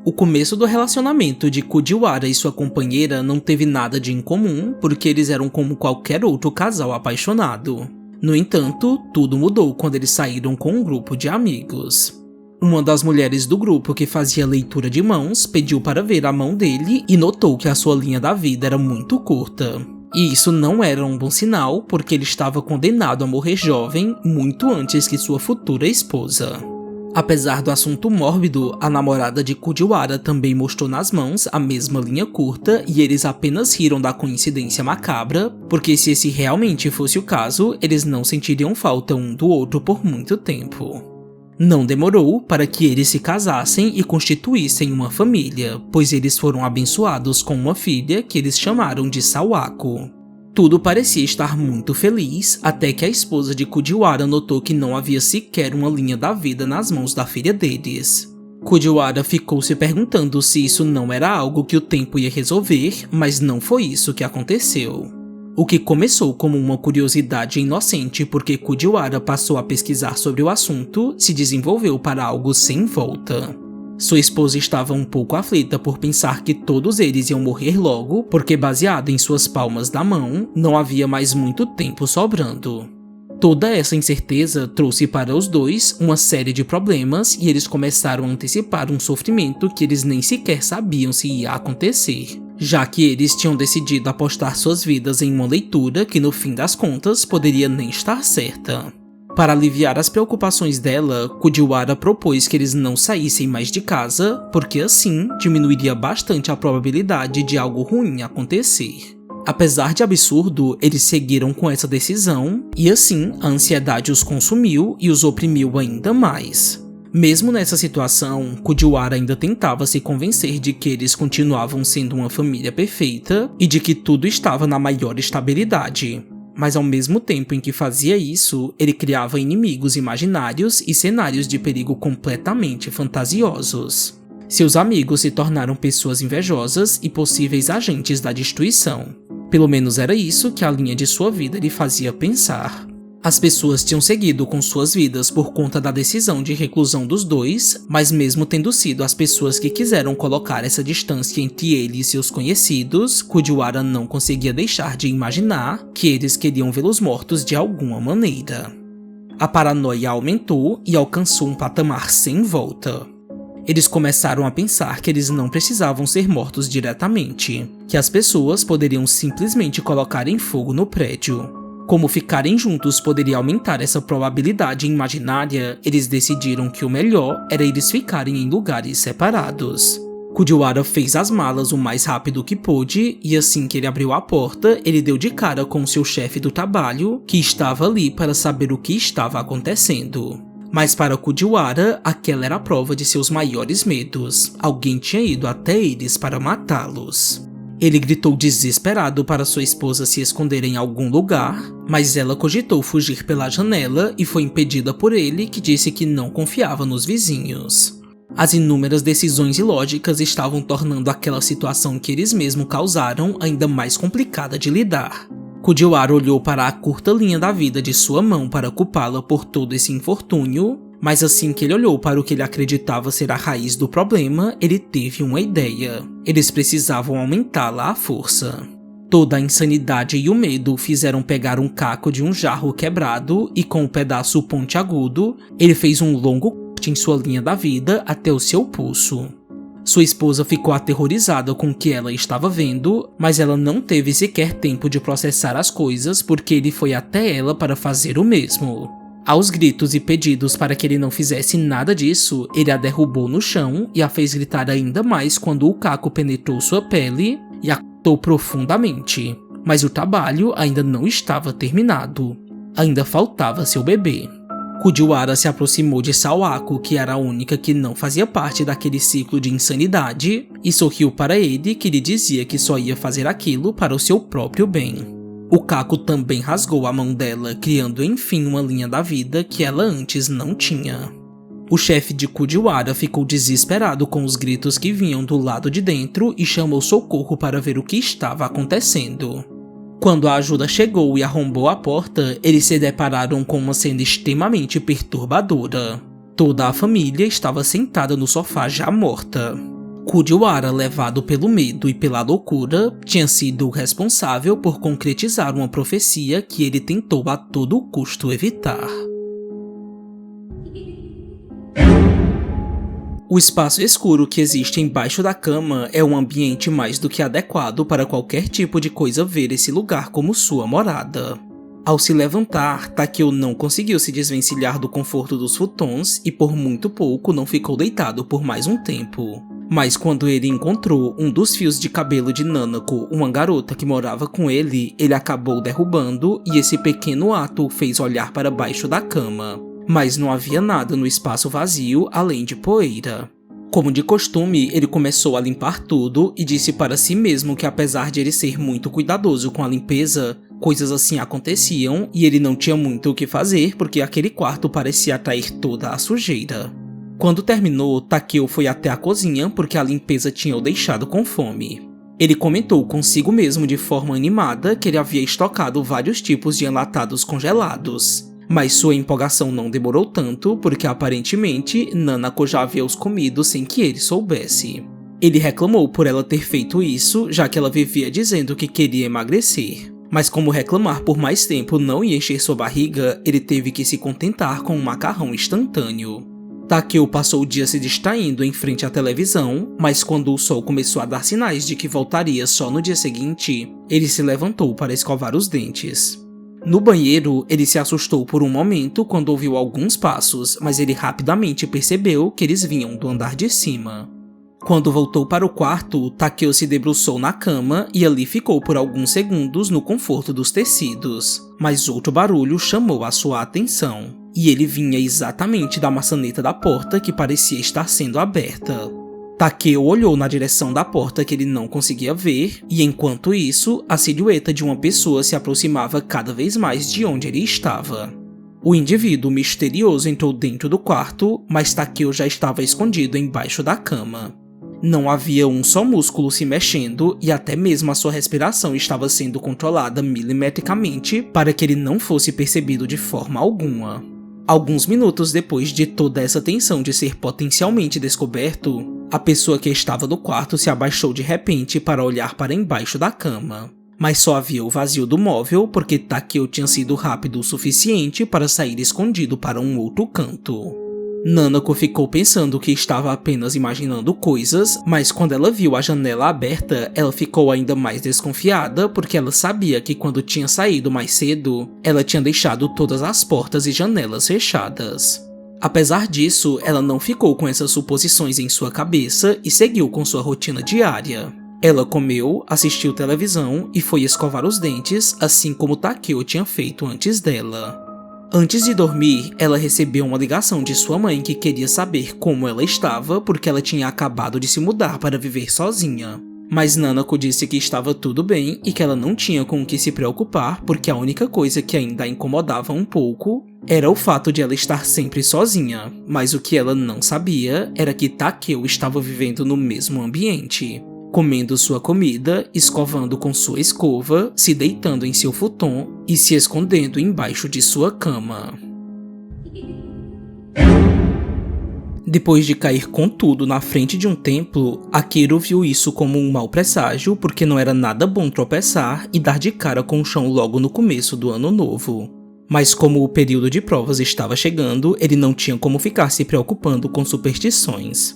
O começo do relacionamento de Fujiwara e sua companheira não teve nada de incomum, porque eles eram como qualquer outro casal apaixonado. No entanto, tudo mudou quando eles saíram com um grupo de amigos. Uma das mulheres do grupo que fazia leitura de mãos pediu para ver a mão dele e notou que a sua linha da vida era muito curta. E isso não era um bom sinal, porque ele estava condenado a morrer jovem muito antes que sua futura esposa. Apesar do assunto mórbido, a namorada de Fujiwara também mostrou nas mãos a mesma linha curta e eles apenas riram da coincidência macabra, porque se esse realmente fosse o caso, eles não sentiriam falta um do outro por muito tempo. Não demorou para que eles se casassem e constituíssem uma família, pois eles foram abençoados com uma filha que eles chamaram de Sawako. Tudo parecia estar muito feliz, até que a esposa de Fujiwara notou que não havia sequer uma linha da vida nas mãos da filha deles. Fujiwara ficou se perguntando se isso não era algo que o tempo ia resolver, mas não foi isso que aconteceu. O que começou como uma curiosidade inocente porque Fujiwara passou a pesquisar sobre o assunto, se desenvolveu para algo sem volta. Sua esposa estava um pouco aflita por pensar que todos eles iam morrer logo, porque baseado em suas palmas da mão, não havia mais muito tempo sobrando. Toda essa incerteza trouxe para os dois uma série de problemas e eles começaram a antecipar um sofrimento que eles nem sequer sabiam se ia acontecer, já que eles tinham decidido apostar suas vidas em uma leitura que no fim das contas poderia nem estar certa. Para aliviar as preocupações dela, Fujiwara propôs que eles não saíssem mais de casa, porque assim diminuiria bastante a probabilidade de algo ruim acontecer. Apesar de absurdo, eles seguiram com essa decisão, e assim a ansiedade os consumiu e os oprimiu ainda mais. Mesmo nessa situação, Fujiwara ainda tentava se convencer de que eles continuavam sendo uma família perfeita e de que tudo estava na maior estabilidade. Mas ao mesmo tempo em que fazia isso, ele criava inimigos imaginários e cenários de perigo completamente fantasiosos. Seus amigos se tornaram pessoas invejosas e possíveis agentes da destruição. Pelo menos era isso que a linha de sua vida lhe fazia pensar. As pessoas tinham seguido com suas vidas por conta da decisão de reclusão dos dois, mas mesmo tendo sido as pessoas que quiseram colocar essa distância entre ele e seus conhecidos, Fujiwara não conseguia deixar de imaginar que eles queriam vê-los mortos de alguma maneira. A paranoia aumentou e alcançou um patamar sem volta. Eles começaram a pensar que eles não precisavam ser mortos diretamente, que as pessoas poderiam simplesmente colocar em fogo no prédio. Como ficarem juntos poderia aumentar essa probabilidade imaginária, eles decidiram que o melhor era eles ficarem em lugares separados. Fujiwara fez as malas o mais rápido que pôde e assim que ele abriu a porta, ele deu de cara com seu chefe do trabalho, que estava ali para saber o que estava acontecendo. Mas para Fujiwara, aquela era a prova de seus maiores medos. Alguém tinha ido até eles para matá-los. Ele gritou desesperado para sua esposa se esconder em algum lugar, mas ela cogitou fugir pela janela e foi impedida por ele, que disse que não confiava nos vizinhos. As inúmeras decisões ilógicas estavam tornando aquela situação que eles mesmos causaram ainda mais complicada de lidar. Fujiwara olhou para a curta linha da vida de sua mão para culpá-la por todo esse infortúnio, mas assim que ele olhou para o que ele acreditava ser a raiz do problema, ele teve uma ideia. Eles precisavam aumentá-la à força. Toda a insanidade e o medo o fizeram pegar um caco de um jarro quebrado e com um pedaço pontiagudo, ele fez um longo corte em sua linha da vida até o seu pulso. Sua esposa ficou aterrorizada com o que ela estava vendo, mas ela não teve sequer tempo de processar as coisas porque ele foi até ela para fazer o mesmo. Aos gritos e pedidos para que ele não fizesse nada disso, ele a derrubou no chão e a fez gritar ainda mais quando o caco penetrou sua pele e a cortou profundamente. Mas o trabalho ainda não estava terminado. Ainda faltava seu bebê. Fujiwara se aproximou de Sawako, que era a única que não fazia parte daquele ciclo de insanidade, e sorriu para ele, que lhe dizia que só ia fazer aquilo para o seu próprio bem. O Kako também rasgou a mão dela, criando enfim uma linha da vida que ela antes não tinha. O chefe de Fujiwara ficou desesperado com os gritos que vinham do lado de dentro e chamou socorro para ver o que estava acontecendo. Quando a ajuda chegou e arrombou a porta, eles se depararam com uma cena extremamente perturbadora. Toda a família estava sentada no sofá já morta. Fujiwara, levado pelo medo e pela loucura, tinha sido o responsável por concretizar uma profecia que ele tentou a todo custo evitar. O espaço escuro que existe embaixo da cama é um ambiente mais do que adequado para qualquer tipo de coisa ver esse lugar como sua morada. Ao se levantar, Takeo não conseguiu se desvencilhar do conforto dos futons e por muito pouco não ficou deitado por mais um tempo. Mas quando ele encontrou um dos fios de cabelo de Nanako, uma garota que morava com ele acabou derrubando e esse pequeno ato o fez olhar para baixo da cama. Mas não havia nada no espaço vazio além de poeira. Como de costume, ele começou a limpar tudo e disse para si mesmo que apesar de ele ser muito cuidadoso com a limpeza, coisas assim aconteciam e ele não tinha muito o que fazer porque aquele quarto parecia atrair toda a sujeira. Quando terminou, Takeo foi até a cozinha porque a limpeza tinha o deixado com fome. Ele comentou consigo mesmo de forma animada que ele havia estocado vários tipos de enlatados congelados. Mas sua empolgação não demorou tanto porque aparentemente Nanako já havia os comido sem que ele soubesse. Ele reclamou por ela ter feito isso, já que ela vivia dizendo que queria emagrecer. Mas como reclamar por mais tempo não ia encher sua barriga, ele teve que se contentar com um macarrão instantâneo. Takeo passou o dia se distraindo em frente à televisão, mas quando o sol começou a dar sinais de que voltaria só no dia seguinte, ele se levantou para escovar os dentes. No banheiro, ele se assustou por um momento quando ouviu alguns passos, mas ele rapidamente percebeu que eles vinham do andar de cima. Quando voltou para o quarto, Takeo se debruçou na cama e ali ficou por alguns segundos no conforto dos tecidos, mas outro barulho chamou a sua atenção. E ele vinha exatamente da maçaneta da porta que parecia estar sendo aberta. Takeo olhou na direção da porta que ele não conseguia ver, e enquanto isso, a silhueta de uma pessoa se aproximava cada vez mais de onde ele estava. O indivíduo misterioso entrou dentro do quarto, mas Takeo já estava escondido embaixo da cama. Não havia um só músculo se mexendo e até mesmo a sua respiração estava sendo controlada milimetricamente para que ele não fosse percebido de forma alguma. Alguns minutos depois de toda essa tensão de ser potencialmente descoberto, a pessoa que estava no quarto se abaixou de repente para olhar para embaixo da cama. Mas só havia o vazio do móvel porque Takeo tinha sido rápido o suficiente para sair escondido para um outro canto. Nanako ficou pensando que estava apenas imaginando coisas, mas quando ela viu a janela aberta, ela ficou ainda mais desconfiada porque ela sabia que quando tinha saído mais cedo, ela tinha deixado todas as portas e janelas fechadas. Apesar disso, ela não ficou com essas suposições em sua cabeça e seguiu com sua rotina diária. Ela comeu, assistiu televisão e foi escovar os dentes, assim como Takeo tinha feito antes dela. Antes de dormir, ela recebeu uma ligação de sua mãe que queria saber como ela estava porque ela tinha acabado de se mudar para viver sozinha. Mas Nanako disse que estava tudo bem e que ela não tinha com o que se preocupar porque a única coisa que ainda a incomodava um pouco era o fato de ela estar sempre sozinha, mas o que ela não sabia era que Takeo estava vivendo no mesmo ambiente. Comendo sua comida, escovando com sua escova, se deitando em seu futon e se escondendo embaixo de sua cama. Depois de cair com tudo na frente de um templo, Akiro viu isso como um mau presságio porque não era nada bom tropeçar e dar de cara com o chão logo no começo do ano novo. Mas como o período de provas estava chegando, ele não tinha como ficar se preocupando com superstições.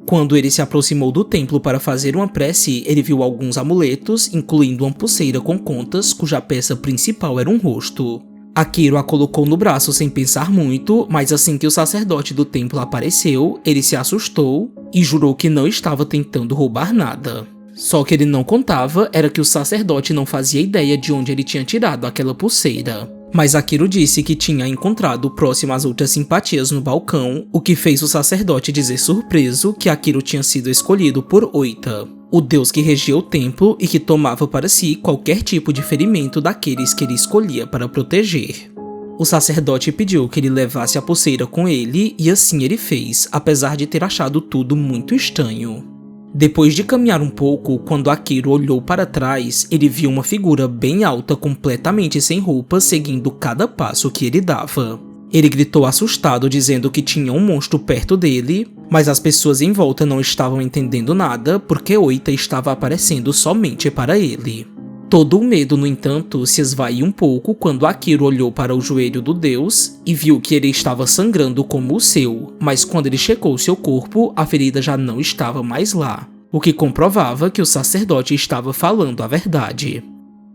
Quando ele se aproximou do templo para fazer uma prece, ele viu alguns amuletos, incluindo uma pulseira com contas, cuja peça principal era um rosto. Akiro a colocou no braço sem pensar muito, mas assim que o sacerdote do templo apareceu, ele se assustou e jurou que não estava tentando roubar nada. Só que ele não contava era que o sacerdote não fazia ideia de onde ele tinha tirado aquela pulseira. Mas Akiro disse que tinha encontrado próximo às outras simpatias no balcão, o que fez o sacerdote dizer surpreso que Akiro tinha sido escolhido por Oita, o deus que regia o templo e que tomava para si qualquer tipo de ferimento daqueles que ele escolhia para proteger. O sacerdote pediu que ele levasse a pulseira com ele e assim ele fez, apesar de ter achado tudo muito estranho. Depois de caminhar um pouco, quando Akiro olhou para trás, ele viu uma figura bem alta completamente sem roupa seguindo cada passo que ele dava. Ele gritou assustado dizendo que tinha um monstro perto dele, mas as pessoas em volta não estavam entendendo nada porque Oita estava aparecendo somente para ele. Todo o medo, no entanto, se esvaiu um pouco quando Akiro olhou para o joelho do deus e viu que ele estava sangrando como o seu, mas quando ele checou seu corpo, a ferida já não estava mais lá, o que comprovava que o sacerdote estava falando a verdade.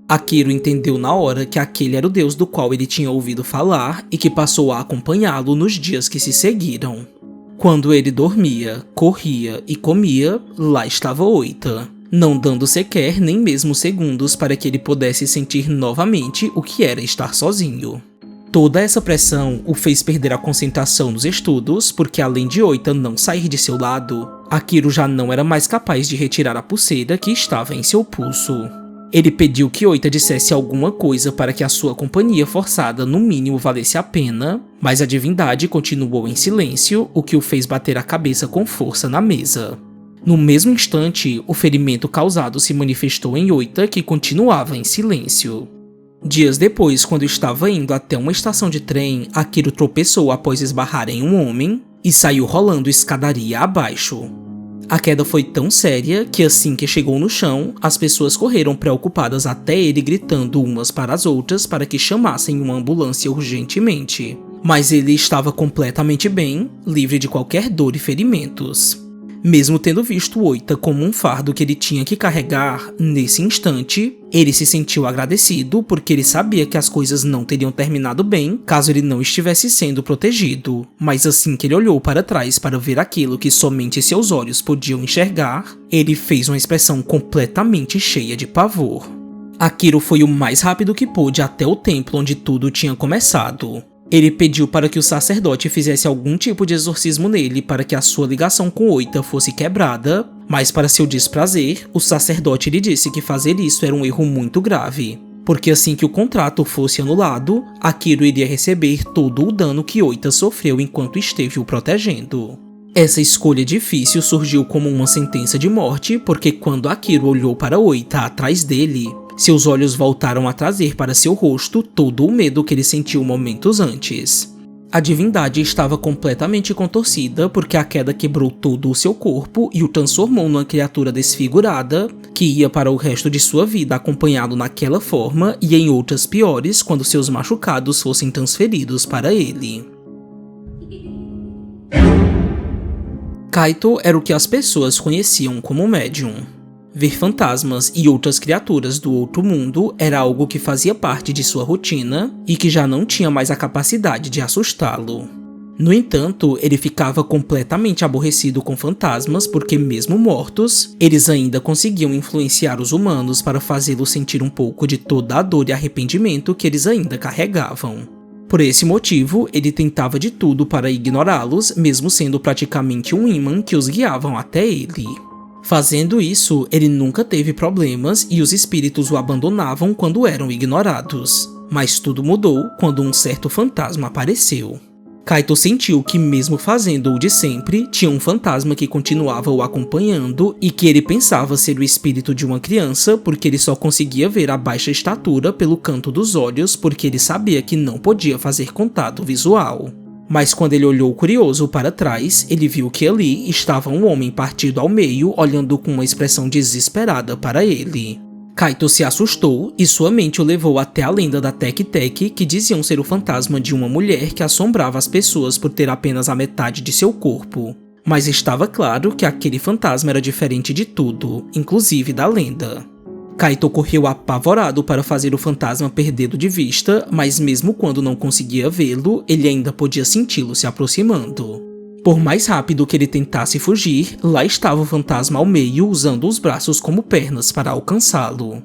Akiro entendeu na hora que aquele era o deus do qual ele tinha ouvido falar e que passou a acompanhá-lo nos dias que se seguiram. Quando ele dormia, corria e comia, lá estava Oita, não dando sequer nem mesmo segundos para que ele pudesse sentir novamente o que era estar sozinho. Toda essa pressão o fez perder a concentração nos estudos, porque além de Oita não sair de seu lado, Akiro já não era mais capaz de retirar a pulseira que estava em seu pulso. Ele pediu que Oita dissesse alguma coisa para que a sua companhia forçada no mínimo valesse a pena, mas a divindade continuou em silêncio, o que o fez bater a cabeça com força na mesa. No mesmo instante, o ferimento causado se manifestou em Oita, que continuava em silêncio. Dias depois, quando estava indo até uma estação de trem, Akiro tropeçou após esbarrar em um homem e saiu rolando escadaria abaixo. A queda foi tão séria que assim que chegou no chão, as pessoas correram preocupadas até ele gritando umas para as outras para que chamassem uma ambulância urgentemente. Mas ele estava completamente bem, livre de qualquer dor e ferimentos. Mesmo tendo visto Oita como um fardo que ele tinha que carregar, nesse instante, ele se sentiu agradecido porque ele sabia que as coisas não teriam terminado bem caso ele não estivesse sendo protegido. Mas assim que ele olhou para trás para ver aquilo que somente seus olhos podiam enxergar, ele fez uma expressão completamente cheia de pavor. Akiro foi o mais rápido que pôde até o templo onde tudo tinha começado. Ele pediu para que o sacerdote fizesse algum tipo de exorcismo nele para que a sua ligação com Oita fosse quebrada, mas para seu desprazer, o sacerdote lhe disse que fazer isso era um erro muito grave, porque assim que o contrato fosse anulado, Akiro iria receber todo o dano que Oita sofreu enquanto esteve o protegendo. Essa escolha difícil surgiu como uma sentença de morte, porque quando Akiro olhou para Oita atrás dele, seus olhos voltaram a trazer para seu rosto todo o medo que ele sentiu momentos antes. A divindade estava completamente contorcida porque a queda quebrou todo o seu corpo e o transformou numa criatura desfigurada que ia para o resto de sua vida acompanhado naquela forma e em outras piores quando seus machucados fossem transferidos para ele. Kaito era o que as pessoas conheciam como médium. Ver fantasmas e outras criaturas do outro mundo era algo que fazia parte de sua rotina e que já não tinha mais a capacidade de assustá-lo. No entanto, ele ficava completamente aborrecido com fantasmas porque, mesmo mortos, eles ainda conseguiam influenciar os humanos para fazê-los sentir um pouco de toda a dor e arrependimento que eles ainda carregavam. Por esse motivo, ele tentava de tudo para ignorá-los, mesmo sendo praticamente um imã que os guiavam até ele. Fazendo isso, ele nunca teve problemas e os espíritos o abandonavam quando eram ignorados. Mas tudo mudou quando um certo fantasma apareceu. Kaito sentiu que, mesmo fazendo o de sempre, tinha um fantasma que continuava o acompanhando e que ele pensava ser o espírito de uma criança porque ele só conseguia ver a baixa estatura pelo canto dos olhos porque ele sabia que não podia fazer contato visual. Mas quando ele olhou curioso para trás, ele viu que ali estava um homem partido ao meio, olhando com uma expressão desesperada para ele. Kaito se assustou e sua mente o levou até a lenda da Tek-Tek, que diziam ser o fantasma de uma mulher que assombrava as pessoas por ter apenas a metade de seu corpo. Mas estava claro que aquele fantasma era diferente de tudo, inclusive da lenda. Kaito correu apavorado para fazer o fantasma perdê-lo de vista, mas mesmo quando não conseguia vê-lo, ele ainda podia senti-lo se aproximando. Por mais rápido que ele tentasse fugir, lá estava o fantasma ao meio usando os braços como pernas para alcançá-lo.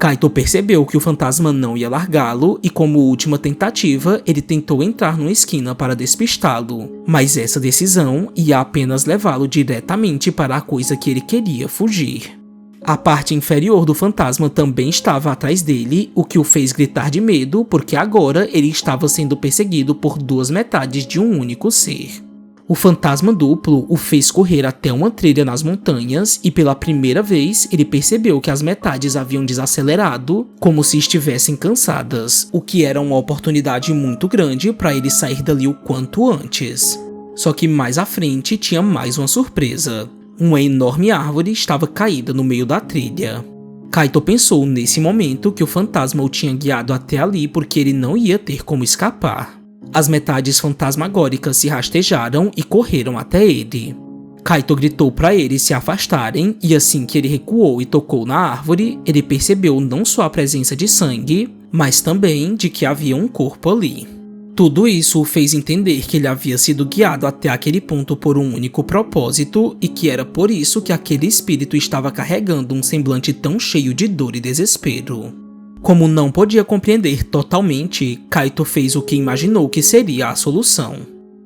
Kaito percebeu que o fantasma não ia largá-lo e, como última tentativa, ele tentou entrar numa esquina para despistá-lo, mas essa decisão ia apenas levá-lo diretamente para a coisa que ele queria fugir. A parte inferior do fantasma também estava atrás dele, o que o fez gritar de medo porque agora ele estava sendo perseguido por duas metades de um único ser. O fantasma duplo o fez correr até uma trilha nas montanhas e pela primeira vez ele percebeu que as metades haviam desacelerado, como se estivessem cansadas, o que era uma oportunidade muito grande para ele sair dali o quanto antes. Só que mais à frente tinha mais uma surpresa. Uma enorme árvore estava caída no meio da trilha. Kaito pensou nesse momento que o fantasma o tinha guiado até ali porque ele não ia ter como escapar. As metades fantasmagóricas se rastejaram e correram até ele. Kaito gritou para eles se afastarem e assim que ele recuou e tocou na árvore, ele percebeu não só a presença de sangue, mas também de que havia um corpo ali. Tudo isso o fez entender que ele havia sido guiado até aquele ponto por um único propósito e que era por isso que aquele espírito estava carregando um semblante tão cheio de dor e desespero. Como não podia compreender totalmente, Kaito fez o que imaginou que seria a solução.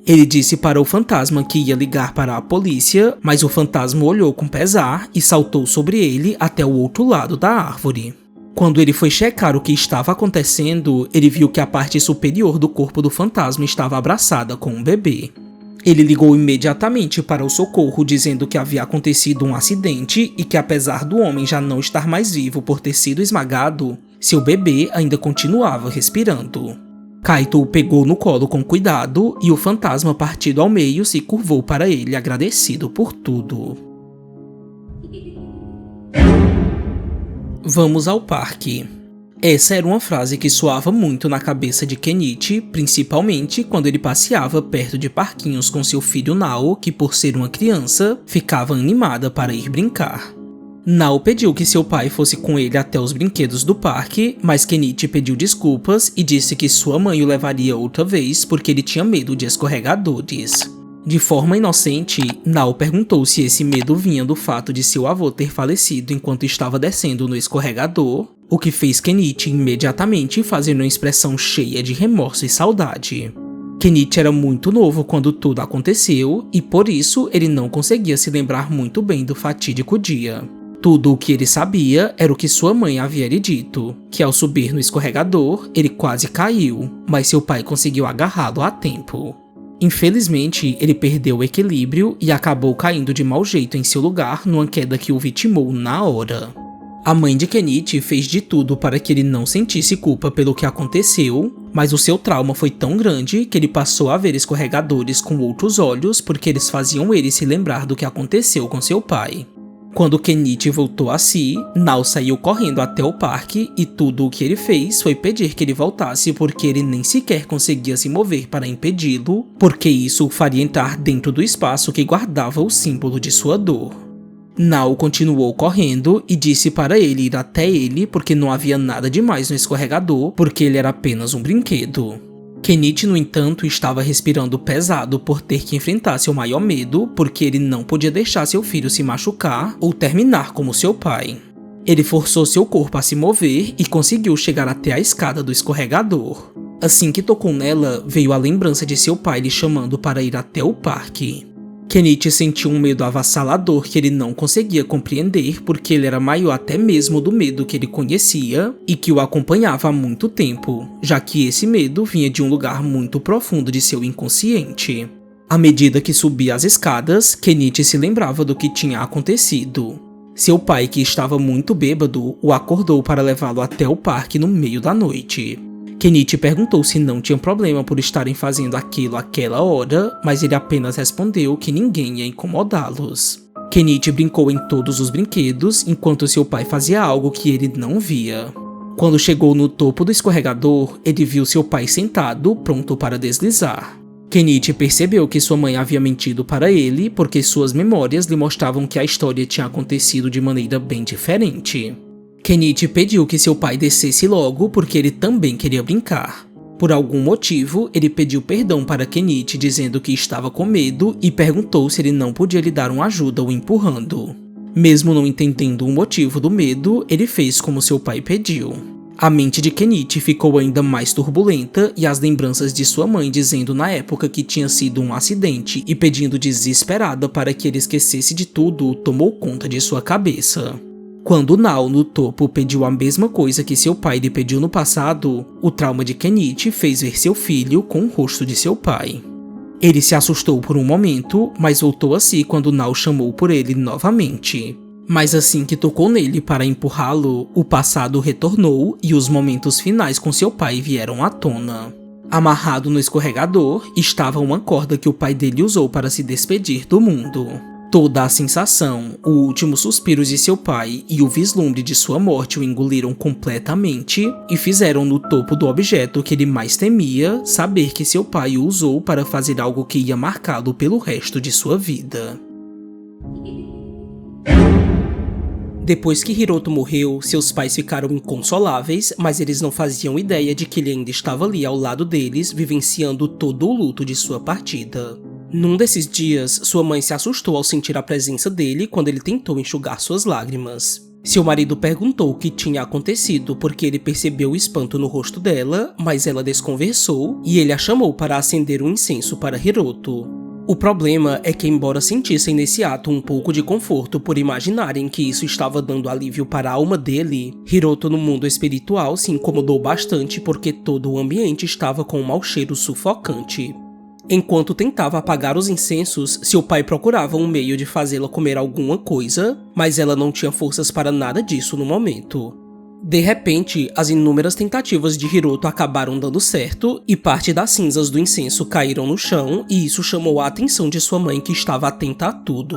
Ele disse para o fantasma que ia ligar para a polícia, mas o fantasma olhou com pesar e saltou sobre ele até o outro lado da árvore. Quando ele foi checar o que estava acontecendo, ele viu que a parte superior do corpo do fantasma estava abraçada com um bebê. Ele ligou imediatamente para o socorro dizendo que havia acontecido um acidente e que apesar do homem já não estar mais vivo por ter sido esmagado, seu bebê ainda continuava respirando. Kaito o pegou no colo com cuidado e o fantasma partido ao meio se curvou para ele agradecido por tudo. Vamos ao parque. Essa era uma frase que soava muito na cabeça de Kenichi, principalmente quando ele passeava perto de parquinhos com seu filho Nao, que por ser uma criança, ficava animada para ir brincar. Nao pediu que seu pai fosse com ele até os brinquedos do parque, mas Kenichi pediu desculpas e disse que sua mãe o levaria outra vez porque ele tinha medo de escorregadores. De forma inocente, Nao perguntou se esse medo vinha do fato de seu avô ter falecido enquanto estava descendo no escorregador, o que fez Kenichi imediatamente fazer uma expressão cheia de remorso e saudade. Kenichi era muito novo quando tudo aconteceu e por isso ele não conseguia se lembrar muito bem do fatídico dia. Tudo o que ele sabia era o que sua mãe havia lhe dito, que ao subir no escorregador, ele quase caiu, mas seu pai conseguiu agarrá-lo a tempo. Infelizmente, ele perdeu o equilíbrio e acabou caindo de mau jeito em seu lugar numa queda que o vitimou na hora. A mãe de Kenichi fez de tudo para que ele não sentisse culpa pelo que aconteceu, mas o seu trauma foi tão grande que ele passou a ver escorregadores com outros olhos porque eles faziam ele se lembrar do que aconteceu com seu pai. Quando Kenichi voltou a si, Nao saiu correndo até o parque e tudo o que ele fez foi pedir que ele voltasse porque ele nem sequer conseguia se mover para impedi-lo, porque isso o faria entrar dentro do espaço que guardava o símbolo de sua dor. Nao continuou correndo e disse para ele ir até ele porque não havia nada demais no escorregador, porque ele era apenas um brinquedo. Kenichi, no entanto, estava respirando pesado por ter que enfrentar seu maior medo, porque ele não podia deixar seu filho se machucar ou terminar como seu pai. Ele forçou seu corpo a se mover e conseguiu chegar até a escada do escorregador. Assim que tocou nela, veio a lembrança de seu pai lhe chamando para ir até o parque. Kenichi sentiu um medo avassalador que ele não conseguia compreender porque ele era maior até mesmo do medo que ele conhecia e que o acompanhava há muito tempo, já que esse medo vinha de um lugar muito profundo de seu inconsciente. À medida que subia as escadas, Kenichi se lembrava do que tinha acontecido. Seu pai, que estava muito bêbado, o acordou para levá-lo até o parque no meio da noite. Kenichi perguntou se não tinha problema por estarem fazendo aquilo àquela hora, mas ele apenas respondeu que ninguém ia incomodá-los. Kenichi brincou em todos os brinquedos, enquanto seu pai fazia algo que ele não via. Quando chegou no topo do escorregador, ele viu seu pai sentado, pronto para deslizar. Kenichi percebeu que sua mãe havia mentido para ele porque suas memórias lhe mostravam que a história tinha acontecido de maneira bem diferente. Kenichi pediu que seu pai descesse logo porque ele também queria brincar. Por algum motivo, ele pediu perdão para Kenichi dizendo que estava com medo e perguntou se ele não podia lhe dar uma ajuda o empurrando. Mesmo não entendendo o motivo do medo, ele fez como seu pai pediu. A mente de Kenichi ficou ainda mais turbulenta e as lembranças de sua mãe dizendo na época que tinha sido um acidente e pedindo desesperada para que ele esquecesse de tudo tomou conta de sua cabeça. Quando Nao, no topo, pediu a mesma coisa que seu pai lhe pediu no passado, o trauma de Kenichi fez ver seu filho com o rosto de seu pai. Ele se assustou por um momento, mas voltou a si quando Nao chamou por ele novamente. Mas assim que tocou nele para empurrá-lo, o passado retornou e os momentos finais com seu pai vieram à tona. Amarrado no escorregador, estava uma corda que o pai dele usou para se despedir do mundo. Toda a sensação, o último suspiro de seu pai e o vislumbre de sua morte o engoliram completamente e fizeram no topo do objeto que ele mais temia saber que seu pai o usou para fazer algo que ia marcá-lo pelo resto de sua vida. Depois que Hiroto morreu, seus pais ficaram inconsoláveis, mas eles não faziam ideia de que ele ainda estava ali ao lado deles, vivenciando todo o luto de sua partida. Num desses dias, sua mãe se assustou ao sentir a presença dele quando ele tentou enxugar suas lágrimas. Seu marido perguntou o que tinha acontecido porque ele percebeu o espanto no rosto dela, mas ela desconversou e ele a chamou para acender um incenso para Hiroto. O problema é que, embora sentissem nesse ato um pouco de conforto por imaginarem que isso estava dando alívio para a alma dele, Hiroto no mundo espiritual se incomodou bastante porque todo o ambiente estava com um mau cheiro sufocante. Enquanto tentava apagar os incensos, seu pai procurava um meio de fazê-la comer alguma coisa, mas ela não tinha forças para nada disso no momento. De repente, as inúmeras tentativas de Hiroto acabaram dando certo e parte das cinzas do incenso caíram no chão e isso chamou a atenção de sua mãe que estava atenta a tudo.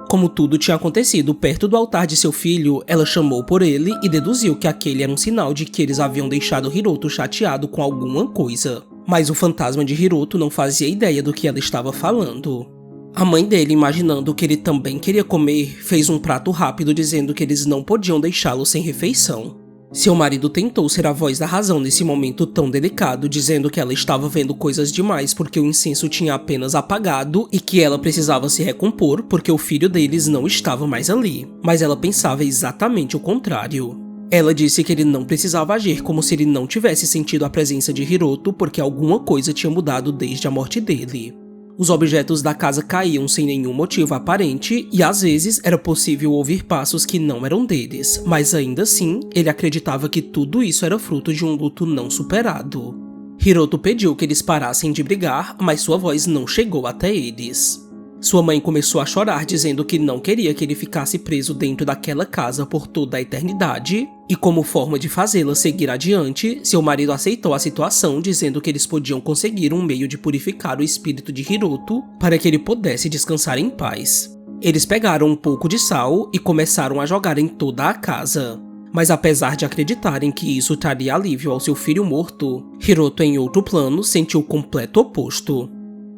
Como tudo tinha acontecido perto do altar de seu filho, ela chamou por ele e deduziu que aquele era um sinal de que eles haviam deixado Hiroto chateado com alguma coisa. Mas o fantasma de Hiroto não fazia ideia do que ela estava falando. A mãe dele, imaginando que ele também queria comer, fez um prato rápido dizendo que eles não podiam deixá-lo sem refeição. Seu marido tentou ser a voz da razão nesse momento tão delicado, dizendo que ela estava vendo coisas demais porque o incenso tinha apenas apagado e que ela precisava se recompor porque o filho deles não estava mais ali. Mas ela pensava exatamente o contrário. Ela disse que ele não precisava agir como se ele não tivesse sentido a presença de Hiroto porque alguma coisa tinha mudado desde a morte dele. Os objetos da casa caíam sem nenhum motivo aparente e às vezes era possível ouvir passos que não eram deles, mas ainda assim ele acreditava que tudo isso era fruto de um luto não superado. Hiroto pediu que eles parassem de brigar, mas sua voz não chegou até eles. Sua mãe começou a chorar dizendo que não queria que ele ficasse preso dentro daquela casa por toda a eternidade, e como forma de fazê-la seguir adiante, seu marido aceitou a situação dizendo que eles podiam conseguir um meio de purificar o espírito de Hiroto para que ele pudesse descansar em paz. Eles pegaram um pouco de sal e começaram a jogar em toda a casa. Mas apesar de acreditarem que isso traria alívio ao seu filho morto, Hiroto em outro plano sentiu o completo oposto.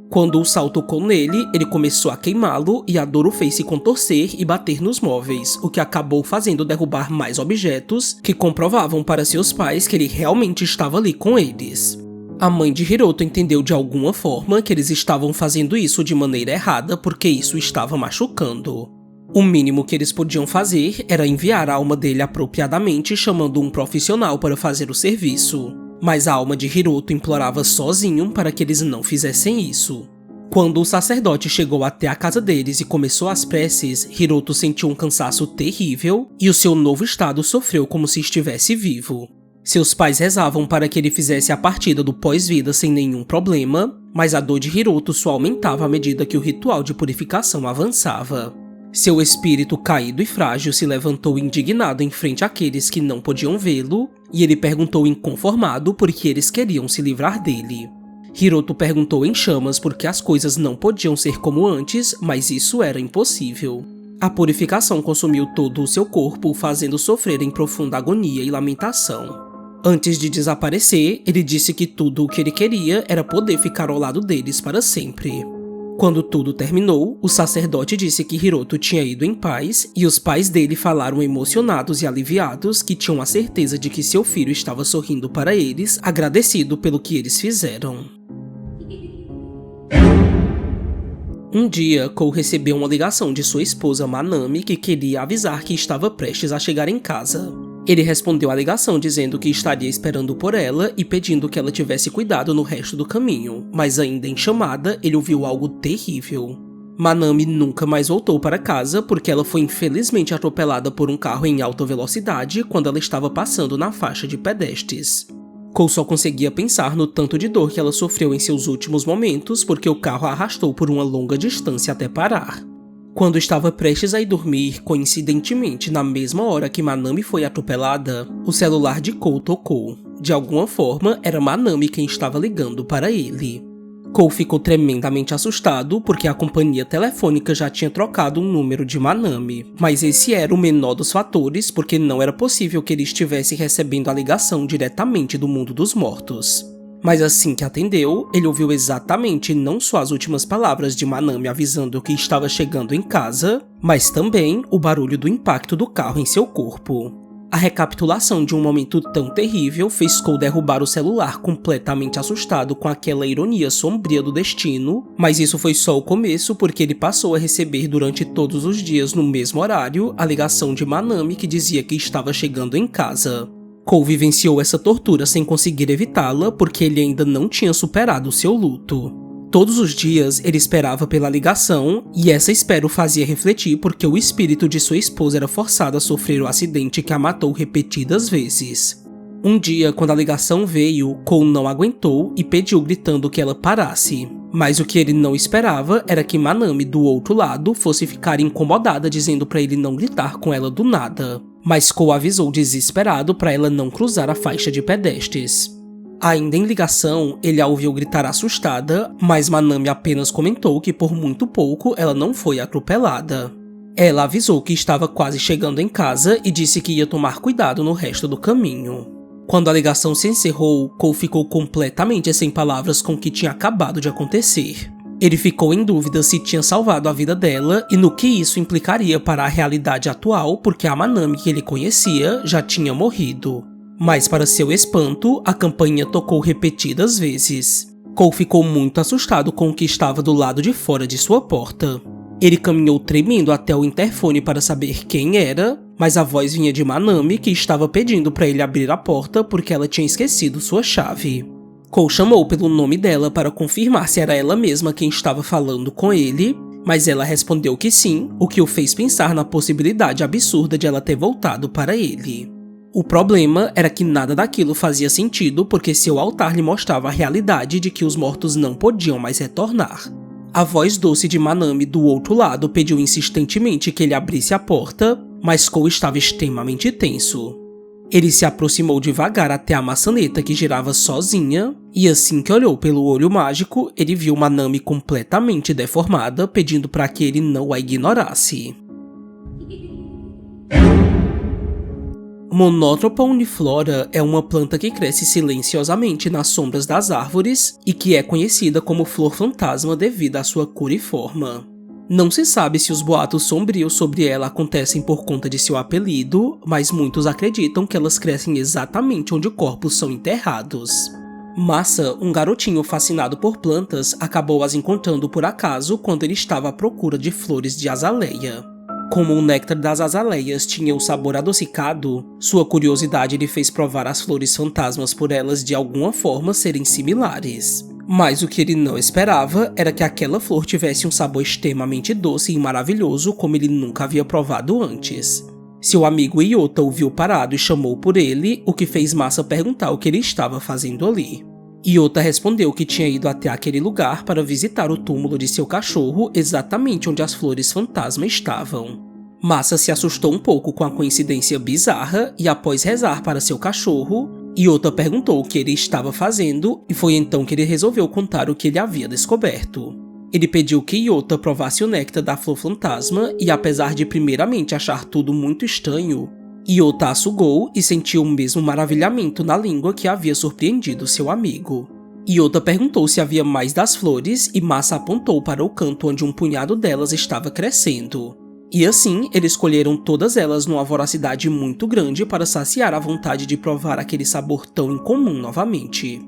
Quando o sal tocou nele, ele começou a queimá-lo e a dor o fez se contorcer e bater nos móveis, o que acabou fazendo derrubar mais objetos que comprovavam para seus pais que ele realmente estava ali com eles. A mãe de Hiroto entendeu de alguma forma que eles estavam fazendo isso de maneira errada porque isso estava machucando. O mínimo que eles podiam fazer era enviar a alma dele apropriadamente chamando um profissional para fazer o serviço. Mas a alma de Hiroto implorava sozinho para que eles não fizessem isso. Quando o sacerdote chegou até a casa deles e começou as preces, Hiroto sentiu um cansaço terrível e o seu novo estado sofreu como se estivesse vivo. Seus pais rezavam para que ele fizesse a partida do pós-vida sem nenhum problema, mas a dor de Hiroto só aumentava à medida que o ritual de purificação avançava. Seu espírito caído e frágil se levantou indignado em frente àqueles que não podiam vê-lo, e ele perguntou inconformado por que eles queriam se livrar dele. Hiroto perguntou em chamas porque as coisas não podiam ser como antes, mas isso era impossível. A purificação consumiu todo o seu corpo, fazendo sofrer em profunda agonia e lamentação. Antes de desaparecer, ele disse que tudo o que ele queria era poder ficar ao lado deles para sempre. Quando tudo terminou, o sacerdote disse que Hiroto tinha ido em paz e os pais dele falaram emocionados e aliviados que tinham a certeza de que seu filho estava sorrindo para eles, agradecido pelo que eles fizeram. Um dia, Kou recebeu uma ligação de sua esposa Manami que queria avisar que estava prestes a chegar em casa. Ele respondeu à ligação dizendo que estaria esperando por ela e pedindo que ela tivesse cuidado no resto do caminho, mas ainda em chamada, ele ouviu algo terrível. Manami nunca mais voltou para casa porque ela foi infelizmente atropelada por um carro em alta velocidade quando ela estava passando na faixa de pedestres. Kou só conseguia pensar no tanto de dor que ela sofreu em seus últimos momentos porque o carro a arrastou por uma longa distância até parar. Quando estava prestes a ir dormir, coincidentemente na mesma hora que Manami foi atropelada, o celular de Kou tocou. De alguma forma, era Manami quem estava ligando para ele. Kou ficou tremendamente assustado porque a companhia telefônica já tinha trocado um número de Manami, mas esse era o menor dos fatores porque não era possível que ele estivesse recebendo a ligação diretamente do mundo dos mortos. Mas assim que atendeu, ele ouviu exatamente não só as últimas palavras de Manami avisando que estava chegando em casa, mas também o barulho do impacto do carro em seu corpo. A recapitulação de um momento tão terrível fez Kou derrubar o celular completamente assustado com aquela ironia sombria do destino, mas isso foi só o começo porque ele passou a receber durante todos os dias no mesmo horário a ligação de Manami que dizia que estava chegando em casa. Kou vivenciou essa tortura sem conseguir evitá-la porque ele ainda não tinha superado seu luto. Todos os dias ele esperava pela ligação e essa espera o fazia refletir porque o espírito de sua esposa era forçado a sofrer o acidente que a matou repetidas vezes. Um dia, quando a ligação veio, Kou não aguentou e pediu gritando que ela parasse. Mas o que ele não esperava era que Manami, do outro lado, fosse ficar incomodada dizendo para ele não gritar com ela do nada. Mas Kou avisou desesperado para ela não cruzar a faixa de pedestres. Ainda em ligação, ele a ouviu gritar assustada, mas Manami apenas comentou que por muito pouco ela não foi atropelada. Ela avisou que estava quase chegando em casa e disse que ia tomar cuidado no resto do caminho. Quando a ligação se encerrou, Kou ficou completamente sem palavras com o que tinha acabado de acontecer. Ele ficou em dúvida se tinha salvado a vida dela e no que isso implicaria para a realidade atual, porque a Manami que ele conhecia já tinha morrido. Mas para seu espanto, a campainha tocou repetidas vezes. Kou ficou muito assustado com o que estava do lado de fora de sua porta. Ele caminhou tremendo até o interfone para saber quem era, mas a voz vinha de Manami que estava pedindo para ele abrir a porta porque ela tinha esquecido sua chave. Kou chamou pelo nome dela para confirmar se era ela mesma quem estava falando com ele, mas ela respondeu que sim, o que o fez pensar na possibilidade absurda de ela ter voltado para ele. O problema era que nada daquilo fazia sentido porque seu altar lhe mostrava a realidade de que os mortos não podiam mais retornar. A voz doce de Manami do outro lado pediu insistentemente que ele abrisse a porta, mas Kou estava extremamente tenso. Ele se aproximou devagar até a maçaneta que girava sozinha, e assim que olhou pelo olho mágico, ele viu Manami completamente deformada, pedindo para que ele não a ignorasse. Monotropa uniflora é uma planta que cresce silenciosamente nas sombras das árvores e que é conhecida como flor fantasma devido à sua cor e forma. Não se sabe se os boatos sombrios sobre ela acontecem por conta de seu apelido, mas muitos acreditam que elas crescem exatamente onde corpos são enterrados. Masa, um garotinho fascinado por plantas, acabou as encontrando por acaso quando ele estava à procura de flores de azaleia. Como o néctar das azaleias tinha um sabor adocicado, sua curiosidade lhe fez provar as flores fantasmas por elas de alguma forma serem similares. Mas o que ele não esperava era que aquela flor tivesse um sabor extremamente doce e maravilhoso como ele nunca havia provado antes. Seu amigo Iota o viu parado e chamou por ele, o que fez Masa perguntar o que ele estava fazendo ali. Iota respondeu que tinha ido até aquele lugar para visitar o túmulo de seu cachorro exatamente onde as flores fantasma estavam. Masa se assustou um pouco com a coincidência bizarra e após rezar para seu cachorro, Iota perguntou o que ele estava fazendo e foi então que ele resolveu contar o que ele havia descoberto. Ele pediu que Iota provasse o néctar da flor fantasma e apesar de primeiramente achar tudo muito estranho, Iota a sugou e sentiu o mesmo maravilhamento na língua que havia surpreendido seu amigo. Iota perguntou se havia mais das flores e Masa apontou para o canto onde um punhado delas estava crescendo. E assim, eles colheram todas elas numa voracidade muito grande para saciar a vontade de provar aquele sabor tão incomum novamente.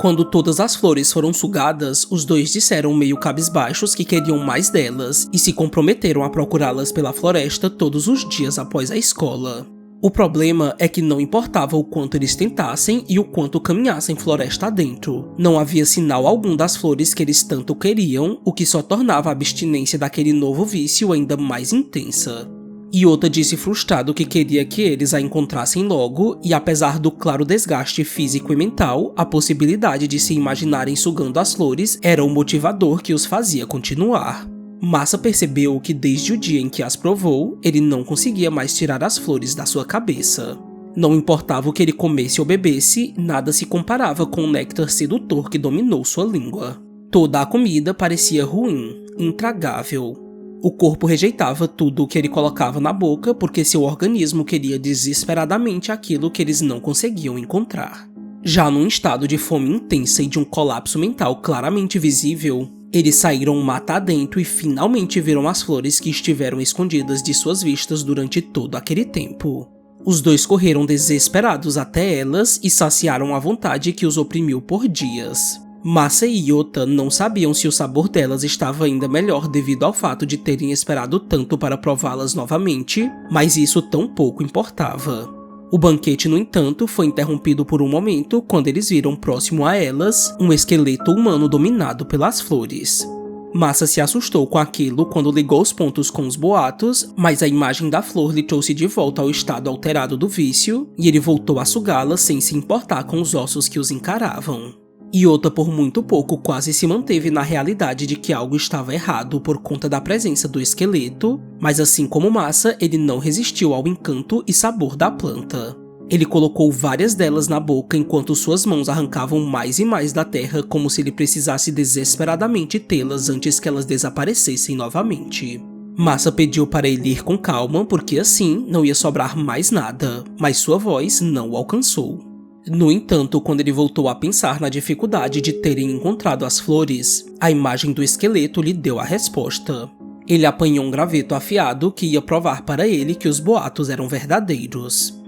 Quando todas as flores foram sugadas, os dois disseram meio cabisbaixos que queriam mais delas e se comprometeram a procurá-las pela floresta todos os dias após a escola. O problema é que não importava o quanto eles tentassem e o quanto caminhassem floresta adentro. Não havia sinal algum das flores que eles tanto queriam, o que só tornava a abstinência daquele novo vício ainda mais intensa. Iota disse frustrado que queria que eles a encontrassem logo, e apesar do claro desgaste físico e mental, a possibilidade de se imaginarem sugando as flores era o motivador que os fazia continuar. Masa percebeu que desde o dia em que as provou, ele não conseguia mais tirar as flores da sua cabeça. Não importava o que ele comesse ou bebesse, nada se comparava com o néctar sedutor que dominou sua língua. Toda a comida parecia ruim, intragável. O corpo rejeitava tudo o que ele colocava na boca porque seu organismo queria desesperadamente aquilo que eles não conseguiam encontrar. Já num estado de fome intensa e de um colapso mental claramente visível, eles saíram mata adentro e finalmente viram as flores que estiveram escondidas de suas vistas durante todo aquele tempo. Os dois correram desesperados até elas e saciaram a vontade que os oprimiu por dias. Masa e Iota não sabiam se o sabor delas estava ainda melhor devido ao fato de terem esperado tanto para prová-las novamente, mas isso tão pouco importava. O banquete, no entanto, foi interrompido por um momento quando eles viram próximo a elas um esqueleto humano dominado pelas flores. Masa se assustou com aquilo quando ligou os pontos com os boatos, mas a imagem da flor lhe trouxe de volta ao estado alterado do vício e ele voltou a sugá-la sem se importar com os ossos que os encaravam. Iota por muito pouco quase se manteve na realidade de que algo estava errado por conta da presença do esqueleto, mas assim como Masa, ele não resistiu ao encanto e sabor da planta. Ele colocou várias delas na boca enquanto suas mãos arrancavam mais e mais da terra como se ele precisasse desesperadamente tê-las antes que elas desaparecessem novamente. Masa pediu para ele ir com calma porque assim não ia sobrar mais nada, mas sua voz não o alcançou. No entanto, quando ele voltou a pensar na dificuldade de terem encontrado as flores, a imagem do esqueleto lhe deu a resposta. Ele apanhou um graveto afiado que ia provar para ele que os boatos eram verdadeiros.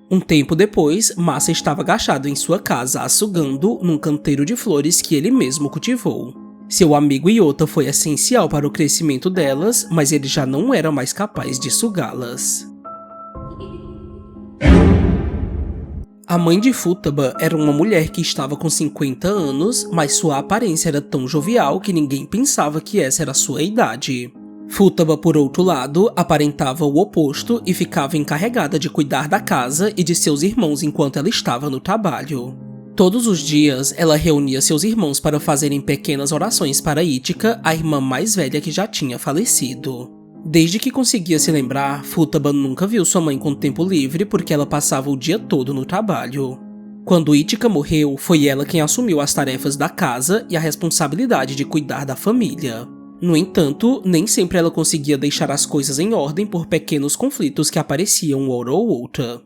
Um tempo depois, Masa estava agachado em sua casa, sugando num canteiro de flores que ele mesmo cultivou. Seu amigo Iota foi essencial para o crescimento delas, mas ele já não era mais capaz de sugá-las. A mãe de Futaba era uma mulher que estava com 50 anos, mas sua aparência era tão jovial que ninguém pensava que essa era sua idade. Futaba, por outro lado, aparentava o oposto e ficava encarregada de cuidar da casa e de seus irmãos enquanto ela estava no trabalho. Todos os dias, ela reunia seus irmãos para fazerem pequenas orações para Itika, a irmã mais velha que já tinha falecido. Desde que conseguia se lembrar, Futaba nunca viu sua mãe com tempo livre porque ela passava o dia todo no trabalho. Quando Itika morreu, foi ela quem assumiu as tarefas da casa e a responsabilidade de cuidar da família. No entanto, nem sempre ela conseguia deixar as coisas em ordem por pequenos conflitos que apareciam hora ou outra.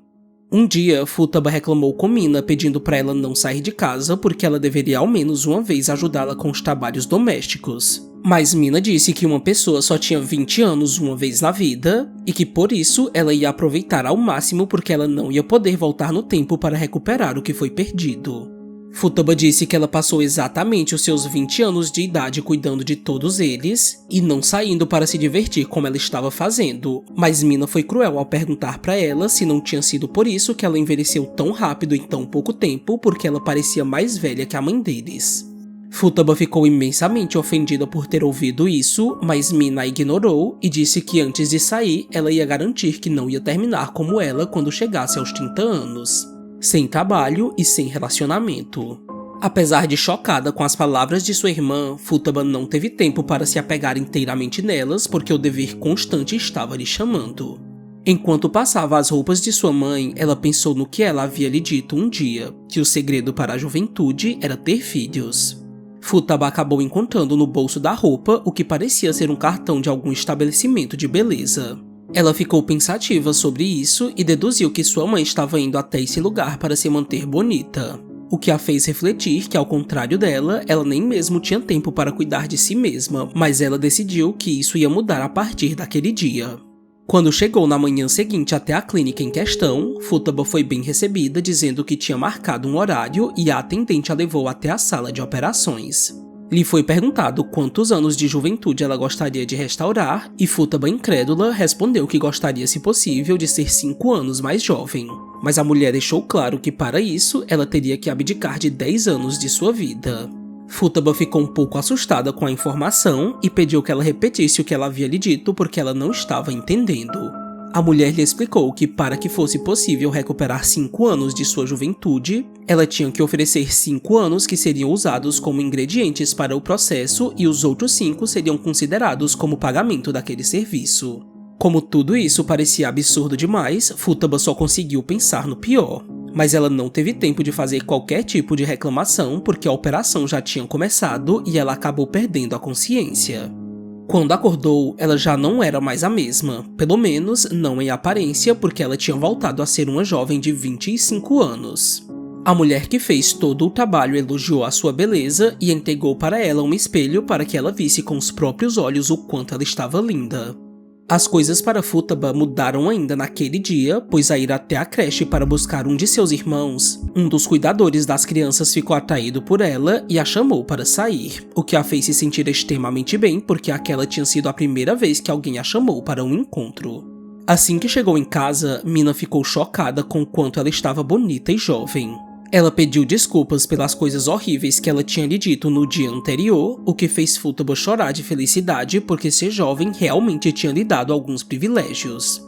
Um dia, Futaba reclamou com Mina pedindo para ela não sair de casa porque ela deveria ao menos uma vez ajudá-la com os trabalhos domésticos. Mas Mina disse que uma pessoa só tinha 20 anos uma vez na vida e que por isso ela ia aproveitar ao máximo porque ela não ia poder voltar no tempo para recuperar o que foi perdido. Futaba disse que ela passou exatamente os seus 20 anos de idade cuidando de todos eles e não saindo para se divertir como ela estava fazendo, mas Mina foi cruel ao perguntar para ela se não tinha sido por isso que ela envelheceu tão rápido em tão pouco tempo porque ela parecia mais velha que a mãe deles. Futaba ficou imensamente ofendida por ter ouvido isso, mas Mina a ignorou e disse que antes de sair ela ia garantir que não ia terminar como ela quando chegasse aos 30 anos. Sem trabalho e sem relacionamento. Apesar de chocada com as palavras de sua irmã, Futaba não teve tempo para se apegar inteiramente nelas porque o dever constante estava lhe chamando. Enquanto passava as roupas de sua mãe, ela pensou no que ela havia lhe dito um dia, que o segredo para a juventude era ter filhos. Futaba acabou encontrando no bolso da roupa o que parecia ser um cartão de algum estabelecimento de beleza. Ela ficou pensativa sobre isso e deduziu que sua mãe estava indo até esse lugar para se manter bonita. O que a fez refletir que, ao contrário dela, ela nem mesmo tinha tempo para cuidar de si mesma, mas ela decidiu que isso ia mudar a partir daquele dia. Quando chegou na manhã seguinte até a clínica em questão, Futaba foi bem recebida, dizendo que tinha marcado um horário e a atendente a levou até a sala de operações. Lhe foi perguntado quantos anos de juventude ela gostaria de restaurar e Futaba, incrédula, respondeu que gostaria, se possível, de ser 5 anos mais jovem. Mas a mulher deixou claro que, para isso, ela teria que abdicar de 10 anos de sua vida. Futaba ficou um pouco assustada com a informação e pediu que ela repetisse o que ela havia lhe dito porque ela não estava entendendo. A mulher lhe explicou que, para que fosse possível recuperar 5 anos de sua juventude, ela tinha que oferecer 5 anos que seriam usados como ingredientes para o processo e os outros 5 seriam considerados como pagamento daquele serviço. Como tudo isso parecia absurdo demais, Futaba só conseguiu pensar no pior. Mas ela não teve tempo de fazer qualquer tipo de reclamação porque a operação já tinha começado e ela acabou perdendo a consciência. Quando acordou, ela já não era mais a mesma, pelo menos não em aparência, porque ela tinha voltado a ser uma jovem de 25 anos. A mulher que fez todo o trabalho elogiou a sua beleza e entregou para ela um espelho para que ela visse com os próprios olhos o quanto ela estava linda. As coisas para Futaba mudaram ainda naquele dia, pois a ir até a creche para buscar um de seus irmãos, um dos cuidadores das crianças ficou atraído por ela e a chamou para sair, o que a fez se sentir extremamente bem porque aquela tinha sido a primeira vez que alguém a chamou para um encontro. Assim que chegou em casa, Mina ficou chocada com o quanto ela estava bonita e jovem. Ela pediu desculpas pelas coisas horríveis que ela tinha lhe dito no dia anterior, o que fez Futaba chorar de felicidade porque ser jovem realmente tinha lhe dado alguns privilégios.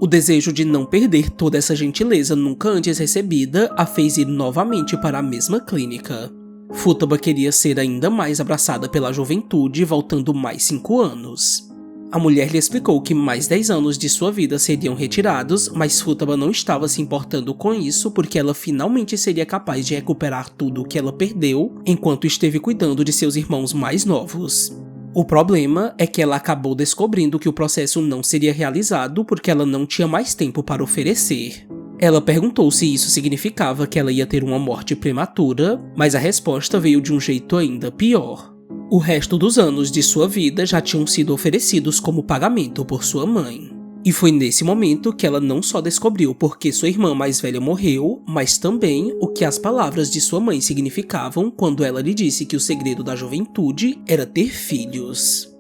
O desejo de não perder toda essa gentileza nunca antes recebida a fez ir novamente para a mesma clínica. Futaba queria ser ainda mais abraçada pela juventude, voltando mais 5 anos. A mulher lhe explicou que mais 10 anos de sua vida seriam retirados, mas Futaba não estava se importando com isso porque ela finalmente seria capaz de recuperar tudo o que ela perdeu enquanto esteve cuidando de seus irmãos mais novos. O problema é que ela acabou descobrindo que o processo não seria realizado porque ela não tinha mais tempo para oferecer. Ela perguntou se isso significava que ela ia ter uma morte prematura, mas a resposta veio de um jeito ainda pior. O resto dos anos de sua vida já tinham sido oferecidos como pagamento por sua mãe. E foi nesse momento que ela não só descobriu por que sua irmã mais velha morreu, mas também o que as palavras de sua mãe significavam quando ela lhe disse que o segredo da juventude era ter filhos.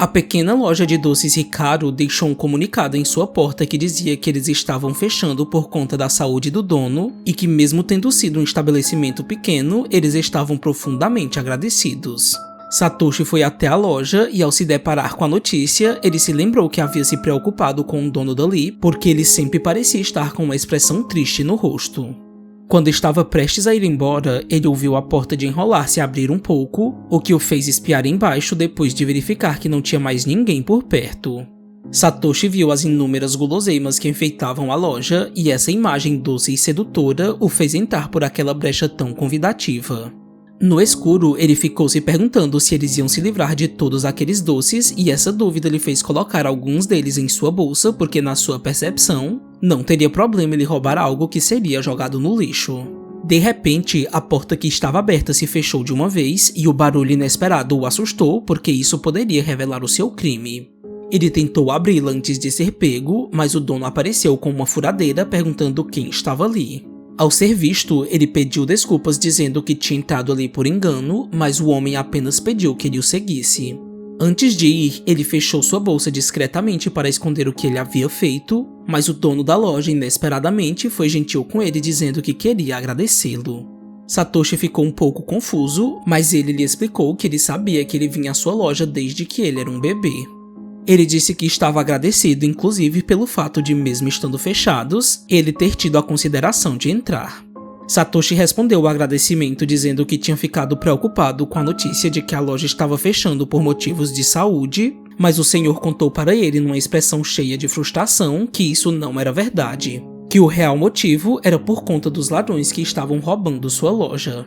A pequena loja de doces Ricardo deixou um comunicado em sua porta que dizia que eles estavam fechando por conta da saúde do dono e que, mesmo tendo sido um estabelecimento pequeno, eles estavam profundamente agradecidos. Satoshi foi até a loja e, ao se deparar com a notícia, ele se lembrou que havia se preocupado com o dono dali porque ele sempre parecia estar com uma expressão triste no rosto. Quando estava prestes a ir embora, ele ouviu a porta de enrolar se abrir um pouco, o que o fez espiar embaixo depois de verificar que não tinha mais ninguém por perto. Satoshi viu as inúmeras guloseimas que enfeitavam a loja e essa imagem doce e sedutora o fez entrar por aquela brecha tão convidativa. No escuro, ele ficou se perguntando se eles iam se livrar de todos aqueles doces e essa dúvida lhe fez colocar alguns deles em sua bolsa porque, na sua percepção, não teria problema ele roubar algo que seria jogado no lixo. De repente, a porta que estava aberta se fechou de uma vez e o barulho inesperado o assustou porque isso poderia revelar o seu crime. Ele tentou abri-la antes de ser pego, mas o dono apareceu com uma furadeira perguntando quem estava ali. Ao ser visto, ele pediu desculpas dizendo que tinha entrado ali por engano, mas o homem apenas pediu que ele o seguisse. Antes de ir, ele fechou sua bolsa discretamente para esconder o que ele havia feito, mas o dono da loja inesperadamente foi gentil com ele dizendo que queria agradecê-lo. Satoshi ficou um pouco confuso, mas ele lhe explicou que ele sabia que ele vinha à sua loja desde que ele era um bebê. Ele disse que estava agradecido inclusive pelo fato de, mesmo estando fechados, ele ter tido a consideração de entrar. Satoshi respondeu o agradecimento dizendo que tinha ficado preocupado com a notícia de que a loja estava fechando por motivos de saúde, mas o senhor contou para ele numa expressão cheia de frustração que isso não era verdade, que o real motivo era por conta dos ladrões que estavam roubando sua loja.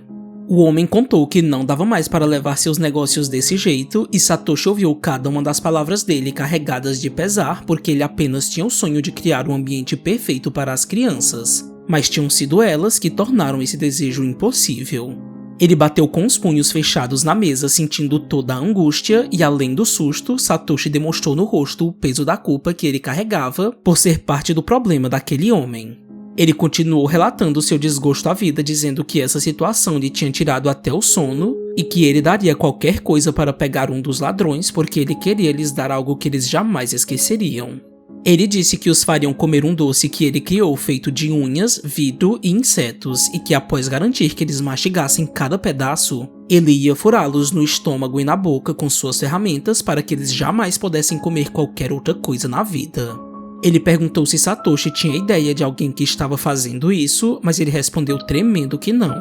O homem contou que não dava mais para levar seus negócios desse jeito e Satoshi ouviu cada uma das palavras dele carregadas de pesar porque ele apenas tinha o sonho de criar um ambiente perfeito para as crianças, mas tinham sido elas que tornaram esse desejo impossível. Ele bateu com os punhos fechados na mesa sentindo toda a angústia e além do susto, Satoshi demonstrou no rosto o peso da culpa que ele carregava por ser parte do problema daquele homem. Ele continuou relatando seu desgosto à vida, dizendo que essa situação lhe tinha tirado até o sono e que ele daria qualquer coisa para pegar um dos ladrões porque ele queria lhes dar algo que eles jamais esqueceriam. Ele disse que os fariam comer um doce que ele criou feito de unhas, vidro e insetos e que após garantir que eles mastigassem cada pedaço, ele ia furá-los no estômago e na boca com suas ferramentas para que eles jamais pudessem comer qualquer outra coisa na vida. Ele perguntou se Satoshi tinha ideia de alguém que estava fazendo isso, mas ele respondeu tremendo que não.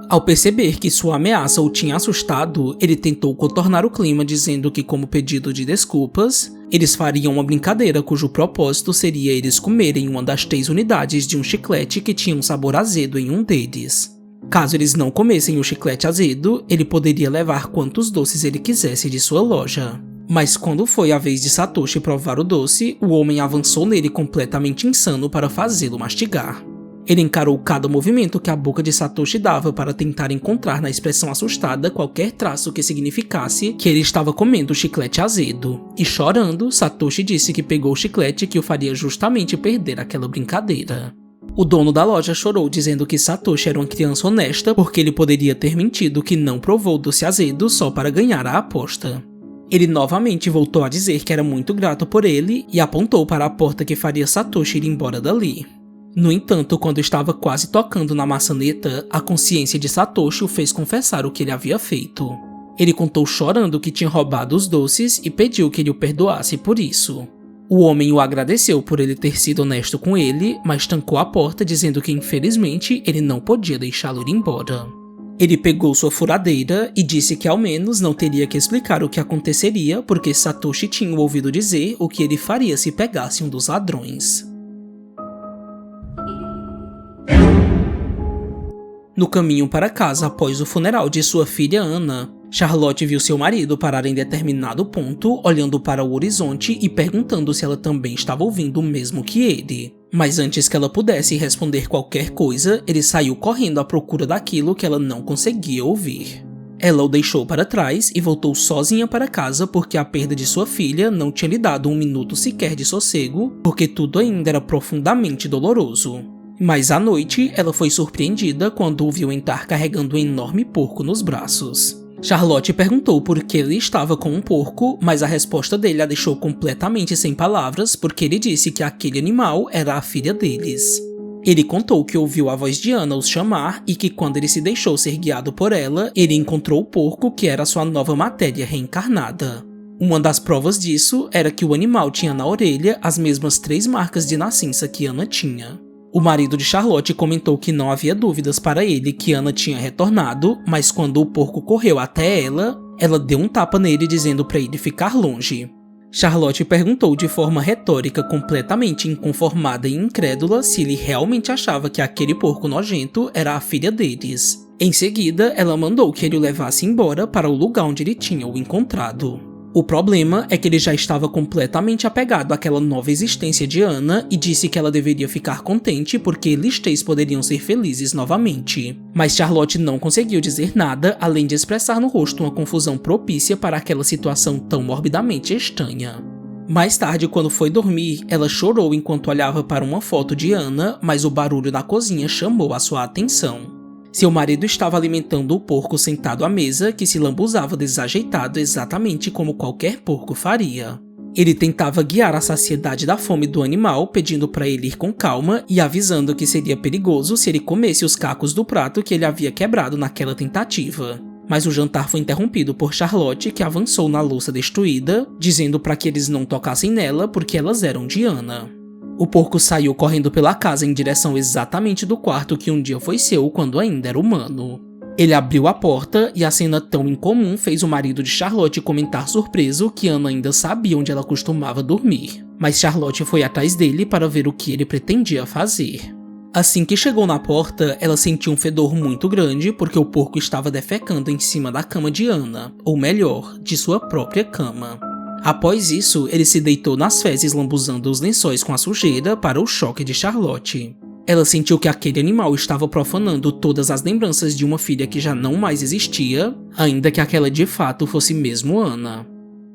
Ao perceber que sua ameaça o tinha assustado, ele tentou contornar o clima dizendo que, como pedido de desculpas, eles fariam uma brincadeira cujo propósito seria eles comerem uma das 3 unidades de um chiclete que tinha um sabor azedo em um deles. Caso eles não comessem o chiclete azedo, ele poderia levar quantos doces ele quisesse de sua loja. Mas quando foi a vez de Satoshi provar o doce, o homem avançou nele completamente insano para fazê-lo mastigar. Ele encarou cada movimento que a boca de Satoshi dava para tentar encontrar na expressão assustada qualquer traço que significasse que ele estava comendo o chiclete azedo. E chorando, Satoshi disse que pegou o chiclete que o faria justamente perder aquela brincadeira. O dono da loja chorou dizendo que Satoshi era uma criança honesta porque ele poderia ter mentido que não provou o doce azedo só para ganhar a aposta. Ele novamente voltou a dizer que era muito grato por ele e apontou para a porta que faria Satoshi ir embora dali. No entanto, quando estava quase tocando na maçaneta, a consciência de Satoshi o fez confessar o que ele havia feito. Ele contou chorando que tinha roubado os doces e pediu que ele o perdoasse por isso. O homem o agradeceu por ele ter sido honesto com ele, mas trancou a porta dizendo que infelizmente ele não podia deixá-lo ir embora. Ele pegou sua furadeira e disse que ao menos não teria que explicar o que aconteceria porque Satoshi tinha ouvido dizer o que ele faria se pegasse um dos ladrões. No caminho para casa após o funeral de sua filha Anna, Charlotte viu seu marido parar em determinado ponto, olhando para o horizonte e perguntando se ela também estava ouvindo o mesmo que ele. Mas antes que ela pudesse responder qualquer coisa, ele saiu correndo à procura daquilo que ela não conseguia ouvir. Ela o deixou para trás e voltou sozinha para casa porque a perda de sua filha não tinha lhe dado um minuto sequer de sossego, porque tudo ainda era profundamente doloroso. Mas à noite, ela foi surpreendida quando o viu entrar carregando um enorme porco nos braços. Charlotte perguntou por que ele estava com um porco, mas a resposta dele a deixou completamente sem palavras porque ele disse que aquele animal era a filha deles. Ele contou que ouviu a voz de Anna os chamar e que quando ele se deixou ser guiado por ela, ele encontrou o porco que era sua nova matéria reencarnada. Uma das provas disso era que o animal tinha na orelha as mesmas 3 marcas de nascença que Anna tinha. O marido de Charlotte comentou que não havia dúvidas para ele que Anna tinha retornado, mas quando o porco correu até ela, ela deu um tapa nele dizendo para ele ficar longe. Charlotte perguntou de forma retórica completamente inconformada e incrédula se ele realmente achava que aquele porco nojento era a filha deles. Em seguida, ela mandou que ele o levasse embora para o lugar onde ele tinha o encontrado. O problema é que ele já estava completamente apegado àquela nova existência de Anna e disse que ela deveria ficar contente porque eles 3 poderiam ser felizes novamente. Mas Charlotte não conseguiu dizer nada além de expressar no rosto uma confusão propícia para aquela situação tão morbidamente estranha. Mais tarde, quando foi dormir, ela chorou enquanto olhava para uma foto de Anna, mas o barulho na cozinha chamou a sua atenção. Seu marido estava alimentando o porco sentado à mesa, que se lambuzava desajeitado exatamente como qualquer porco faria. Ele tentava guiar a saciedade da fome do animal, pedindo para ele ir com calma e avisando que seria perigoso se ele comesse os cacos do prato que ele havia quebrado naquela tentativa. Mas o jantar foi interrompido por Charlotte, que avançou na louça destruída, dizendo para que eles não tocassem nela porque elas eram de Anna. O porco saiu correndo pela casa em direção exatamente do quarto que um dia foi seu quando ainda era humano. Ele abriu a porta e a cena tão incomum fez o marido de Charlotte comentar surpreso que Anna ainda sabia onde ela costumava dormir. Mas Charlotte foi atrás dele para ver o que ele pretendia fazer. Assim que chegou na porta, ela sentiu um fedor muito grande porque o porco estava defecando em cima da cama de Anna, ou melhor, de sua própria cama. Após isso, ele se deitou nas fezes lambuzando os lençóis com a sujeira para o choque de Charlotte. Ela sentiu que aquele animal estava profanando todas as lembranças de uma filha que já não mais existia, ainda que aquela de fato fosse mesmo Anna.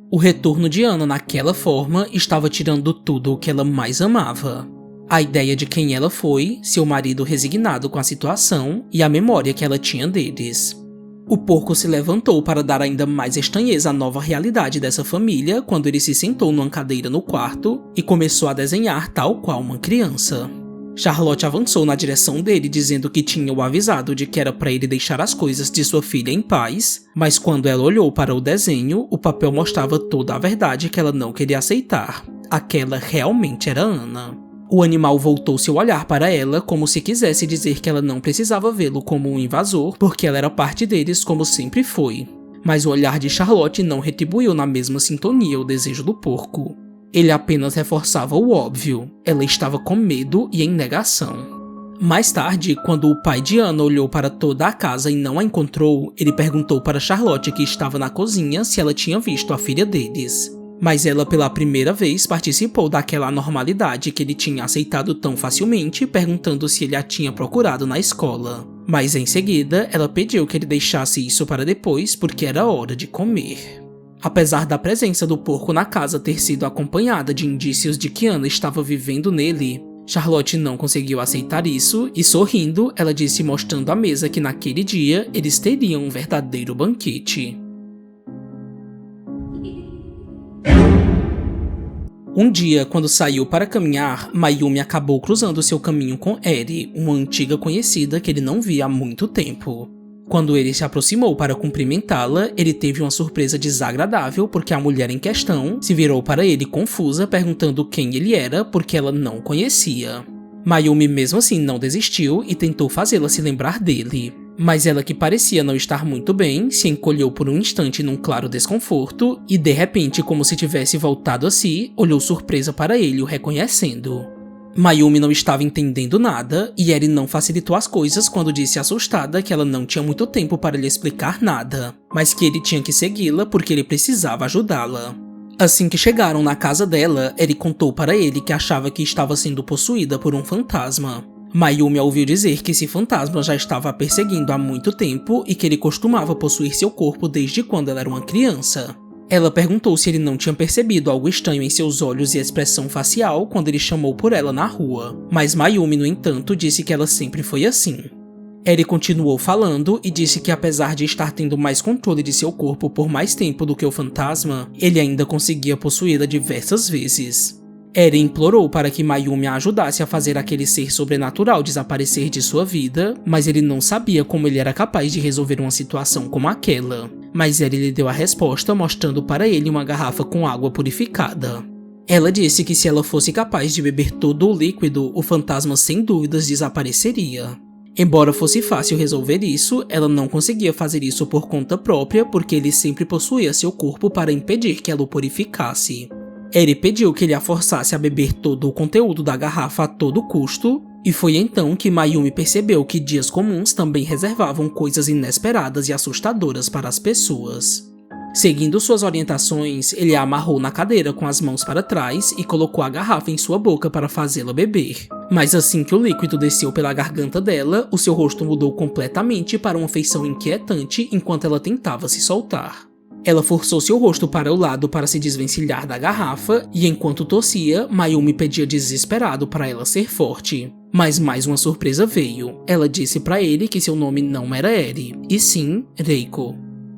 O retorno de Anna naquela forma estava tirando tudo o que ela mais amava. A ideia de quem ela foi, seu marido resignado com a situação e a memória que ela tinha deles. O porco se levantou para dar ainda mais estranheza à nova realidade dessa família quando ele se sentou numa cadeira no quarto e começou a desenhar tal qual uma criança. Charlotte avançou na direção dele dizendo que tinha o avisado de que era para ele deixar as coisas de sua filha em paz, mas quando ela olhou para o desenho, o papel mostrava toda a verdade que ela não queria aceitar. Aquela realmente era Anna. O animal voltou seu olhar para ela como se quisesse dizer que ela não precisava vê-lo como um invasor, porque ela era parte deles como sempre foi. Mas o olhar de Charlotte não retribuiu na mesma sintonia o desejo do porco. Ele apenas reforçava o óbvio, ela estava com medo e em negação. Mais tarde, quando o pai de Anna olhou para toda a casa e não a encontrou, ele perguntou para Charlotte, que estava na cozinha, se ela tinha visto a filha deles. Mas ela pela primeira vez participou daquela anormalidade que ele tinha aceitado tão facilmente, perguntando se ele a tinha procurado na escola. Mas em seguida, ela pediu que ele deixasse isso para depois porque era hora de comer. Apesar da presença do porco na casa ter sido acompanhada de indícios de que Anna estava vivendo nele, Charlotte não conseguiu aceitar isso e, sorrindo, ela disse mostrando à mesa que naquele dia eles teriam um verdadeiro banquete. Um dia, quando saiu para caminhar, Mayumi acabou cruzando seu caminho com Eri, uma antiga conhecida que ele não via há muito tempo. Quando ele se aproximou para cumprimentá-la, ele teve uma surpresa desagradável porque a mulher em questão se virou para ele confusa, perguntando quem ele era porque ela não conhecia. Mayumi mesmo assim não desistiu e tentou fazê-la se lembrar dele. Mas ela, que parecia não estar muito bem, se encolheu por um instante num claro desconforto e, de repente, como se tivesse voltado a si, olhou surpresa para ele, o reconhecendo. Mayumi não estava entendendo nada e Eri não facilitou as coisas quando disse assustada que ela não tinha muito tempo para lhe explicar nada, mas que ele tinha que segui-la porque ele precisava ajudá-la. Assim que chegaram na casa dela, Eri contou para ele que achava que estava sendo possuída por um fantasma. Mayumi ouviu dizer que esse fantasma já estava a perseguindo há muito tempo e que ele costumava possuir seu corpo desde quando ela era uma criança. Ela perguntou se ele não tinha percebido algo estranho em seus olhos e expressão facial quando ele chamou por ela na rua, mas Mayumi, no entanto, disse que ela sempre foi assim. Eri continuou falando e disse que, apesar de estar tendo mais controle de seu corpo por mais tempo do que o fantasma, ele ainda conseguia possuí-la diversas vezes. Eri implorou para que Mayumi a ajudasse a fazer aquele ser sobrenatural desaparecer de sua vida, mas ele não sabia como ele era capaz de resolver uma situação como aquela. Mas Eri lhe deu a resposta, mostrando para ele uma garrafa com água purificada. Ela disse que se ela fosse capaz de beber todo o líquido, o fantasma sem dúvidas desapareceria. Embora fosse fácil resolver isso, ela não conseguia fazer isso por conta própria porque ele sempre possuía seu corpo para impedir que ela o purificasse. Eri pediu que ele a forçasse a beber todo o conteúdo da garrafa a todo custo, e foi então que Mayumi percebeu que dias comuns também reservavam coisas inesperadas e assustadoras para as pessoas. Seguindo suas orientações, ele a amarrou na cadeira com as mãos para trás e colocou a garrafa em sua boca para fazê-la beber. Mas assim que o líquido desceu pela garganta dela, o seu rosto mudou completamente para uma feição inquietante enquanto ela tentava se soltar. Ela forçou seu rosto para o lado para se desvencilhar da garrafa e, enquanto tossia, Mayumi pedia desesperado para ela ser forte. Mas mais uma surpresa veio. Ela disse para ele que seu nome não era Eri, e sim Reiko.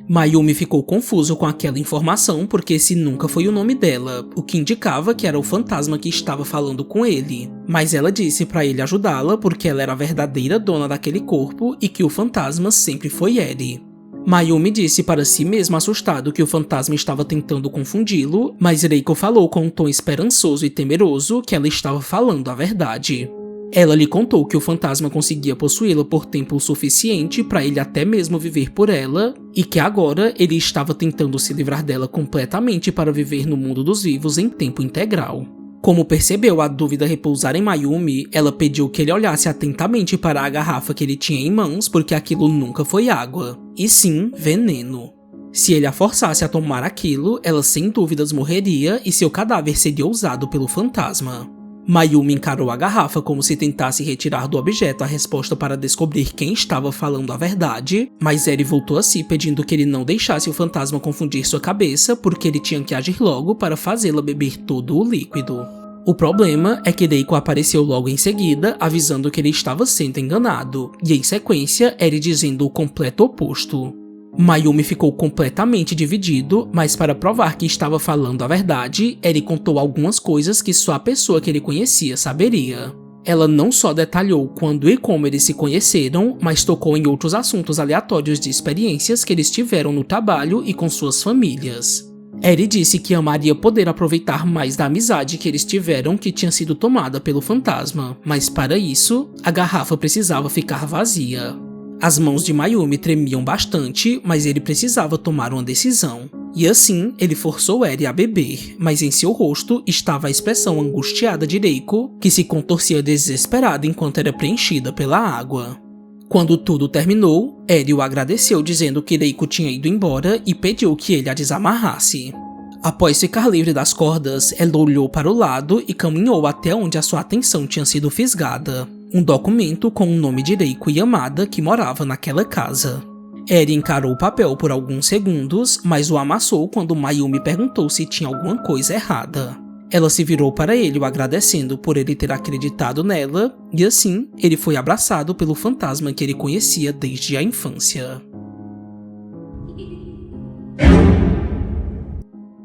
Mayumi ficou confuso com aquela informação porque esse nunca foi o nome dela, o que indicava que era o fantasma que estava falando com ele. Mas ela disse para ele ajudá-la porque ela era a verdadeira dona daquele corpo e que o fantasma sempre foi Eri. Mayumi disse para si mesmo assustado que o fantasma estava tentando confundi-lo, mas Reiko falou com um tom esperançoso e temeroso que ela estava falando a verdade. Ela lhe contou que o fantasma conseguia possuí-la por tempo suficiente para ele até mesmo viver por ela, e que agora ele estava tentando se livrar dela completamente para viver no mundo dos vivos em tempo integral. Como percebeu a dúvida repousar em Mayumi, ela pediu que ele olhasse atentamente para a garrafa que ele tinha em mãos, porque aquilo nunca foi água, e sim veneno. Se ele a forçasse a tomar aquilo, ela sem dúvidas morreria e seu cadáver seria usado pelo fantasma. Mayumi encarou a garrafa como se tentasse retirar do objeto a resposta para descobrir quem estava falando a verdade, mas Eri voltou a si pedindo que ele não deixasse o fantasma confundir sua cabeça, porque ele tinha que agir logo para fazê-la beber todo o líquido. O problema é que Reiko apareceu logo em seguida, avisando que ele estava sendo enganado, e em sequência, Eri dizendo o completo oposto. Mayumi ficou completamente dividido, mas para provar que estava falando a verdade, Eri contou algumas coisas que só a pessoa que ele conhecia saberia. Ela não só detalhou quando e como eles se conheceram, mas tocou em outros assuntos aleatórios de experiências que eles tiveram no trabalho e com suas famílias. Eri disse que amaria poder aproveitar mais da amizade que eles tiveram que tinha sido tomada pelo fantasma, mas para isso, a garrafa precisava ficar vazia. As mãos de Mayumi tremiam bastante, mas ele precisava tomar uma decisão. E assim, ele forçou Eri a beber, mas em seu rosto estava a expressão angustiada de Reiko, que se contorcia desesperada enquanto era preenchida pela água. Quando tudo terminou, Eri o agradeceu dizendo que Reiko tinha ido embora e pediu que ele a desamarrasse. Após ficar livre das cordas, ela olhou para o lado e caminhou até onde a sua atenção tinha sido fisgada. Um documento com o nome de Reiko Yamada que morava naquela casa. Eri encarou o papel por alguns segundos, mas o amassou quando Mayumi perguntou se tinha alguma coisa errada. Ela se virou para ele o agradecendo por ele ter acreditado nela, e assim, ele foi abraçado pelo fantasma que ele conhecia desde a infância.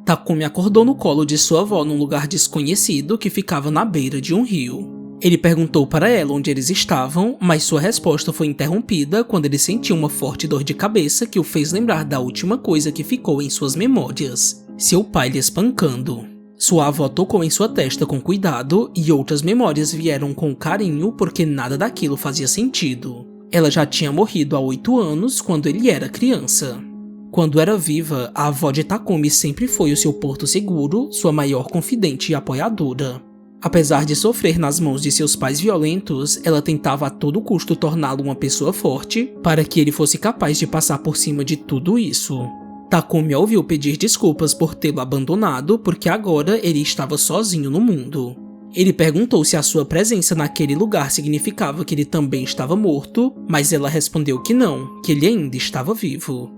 Takumi acordou no colo de sua avó num lugar desconhecido que ficava na beira de um rio. Ele perguntou para ela onde eles estavam, mas sua resposta foi interrompida quando ele sentiu uma forte dor de cabeça que o fez lembrar da última coisa que ficou em suas memórias: seu pai lhe espancando. Sua avó tocou em sua testa com cuidado e outras memórias vieram com carinho porque nada daquilo fazia sentido. Ela já tinha morrido há 8 anos quando ele era criança. Quando era viva, a avó de Takumi sempre foi o seu porto seguro, sua maior confidente e apoiadora. Apesar de sofrer nas mãos de seus pais violentos, ela tentava a todo custo torná-lo uma pessoa forte para que ele fosse capaz de passar por cima de tudo isso. Takumi a ouviu pedir desculpas por tê-lo abandonado porque agora ele estava sozinho no mundo. Ele perguntou se a sua presença naquele lugar significava que ele também estava morto, mas ela respondeu que não, que ele ainda estava vivo.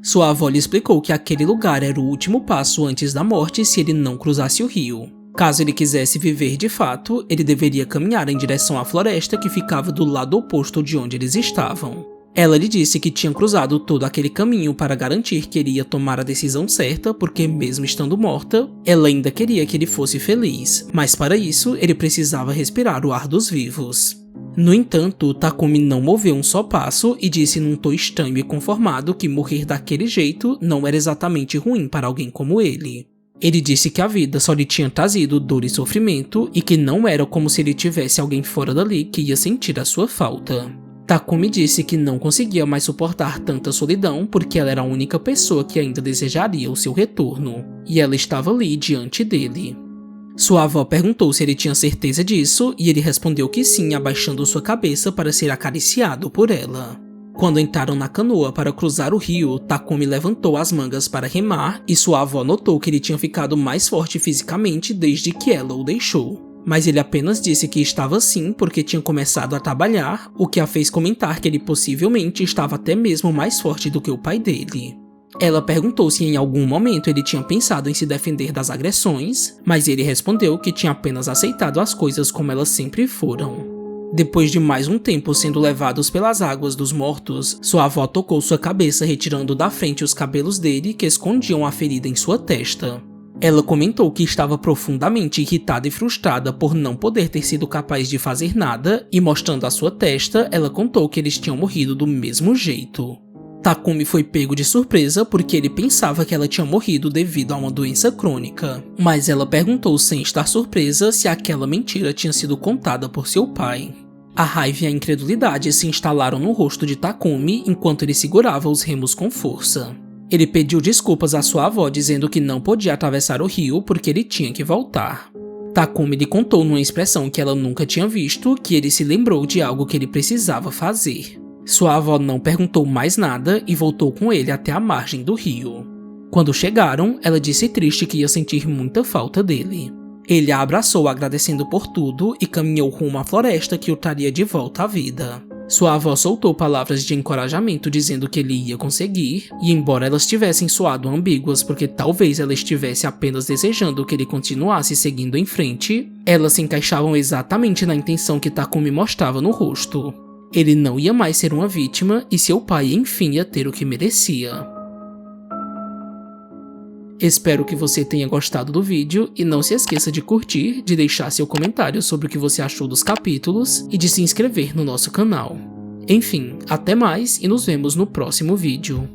Sua avó lhe explicou que aquele lugar era o último passo antes da morte se ele não cruzasse o rio. Caso ele quisesse viver de fato, ele deveria caminhar em direção à floresta que ficava do lado oposto de onde eles estavam. Ela lhe disse que tinha cruzado todo aquele caminho para garantir que ele ia tomar a decisão certa, porque mesmo estando morta, ela ainda queria que ele fosse feliz, mas para isso ele precisava respirar o ar dos vivos. No entanto, Takumi não moveu um só passo e disse num tom estranho e conformado que morrer daquele jeito não era exatamente ruim para alguém como ele. Ele disse que a vida só lhe tinha trazido dor e sofrimento e que não era como se ele tivesse alguém fora dali que ia sentir a sua falta. Takumi disse que não conseguia mais suportar tanta solidão porque ela era a única pessoa que ainda desejaria o seu retorno, e ela estava ali diante dele. Sua avó perguntou se ele tinha certeza disso e ele respondeu que sim, abaixando sua cabeça para ser acariciado por ela. Quando entraram na canoa para cruzar o rio, Takumi levantou as mangas para remar e sua avó notou que ele tinha ficado mais forte fisicamente desde que ela o deixou. Mas ele apenas disse que estava assim porque tinha começado a trabalhar, o que a fez comentar que ele possivelmente estava até mesmo mais forte do que o pai dele. Ela perguntou se em algum momento ele tinha pensado em se defender das agressões, mas ele respondeu que tinha apenas aceitado as coisas como elas sempre foram. Depois de mais um tempo sendo levados pelas águas dos mortos, sua avó tocou sua cabeça retirando da frente os cabelos dele que escondiam a ferida em sua testa. Ela comentou que estava profundamente irritada e frustrada por não poder ter sido capaz de fazer nada e mostrando a sua testa, ela contou que eles tinham morrido do mesmo jeito. Takumi foi pego de surpresa porque ele pensava que ela tinha morrido devido a uma doença crônica, mas ela perguntou sem estar surpresa se aquela mentira tinha sido contada por seu pai. A raiva e a incredulidade se instalaram no rosto de Takumi enquanto ele segurava os remos com força. Ele pediu desculpas à sua avó dizendo que não podia atravessar o rio porque ele tinha que voltar. Takumi lhe contou numa expressão que ela nunca tinha visto que ele se lembrou de algo que ele precisava fazer. Sua avó não perguntou mais nada e voltou com ele até a margem do rio. Quando chegaram, ela disse triste que ia sentir muita falta dele. Ele a abraçou agradecendo por tudo e caminhou rumo à floresta que o traria de volta à vida. Sua avó soltou palavras de encorajamento dizendo que ele ia conseguir, e embora elas tivessem soado ambíguas porque talvez ela estivesse apenas desejando que ele continuasse seguindo em frente, elas se encaixavam exatamente na intenção que Takumi mostrava no rosto. Ele não ia mais ser uma vítima e seu pai enfim ia ter o que merecia. Espero que você tenha gostado do vídeo e não se esqueça de curtir, de deixar seu comentário sobre o que você achou dos capítulos e de se inscrever no nosso canal. Enfim, até mais e nos vemos no próximo vídeo.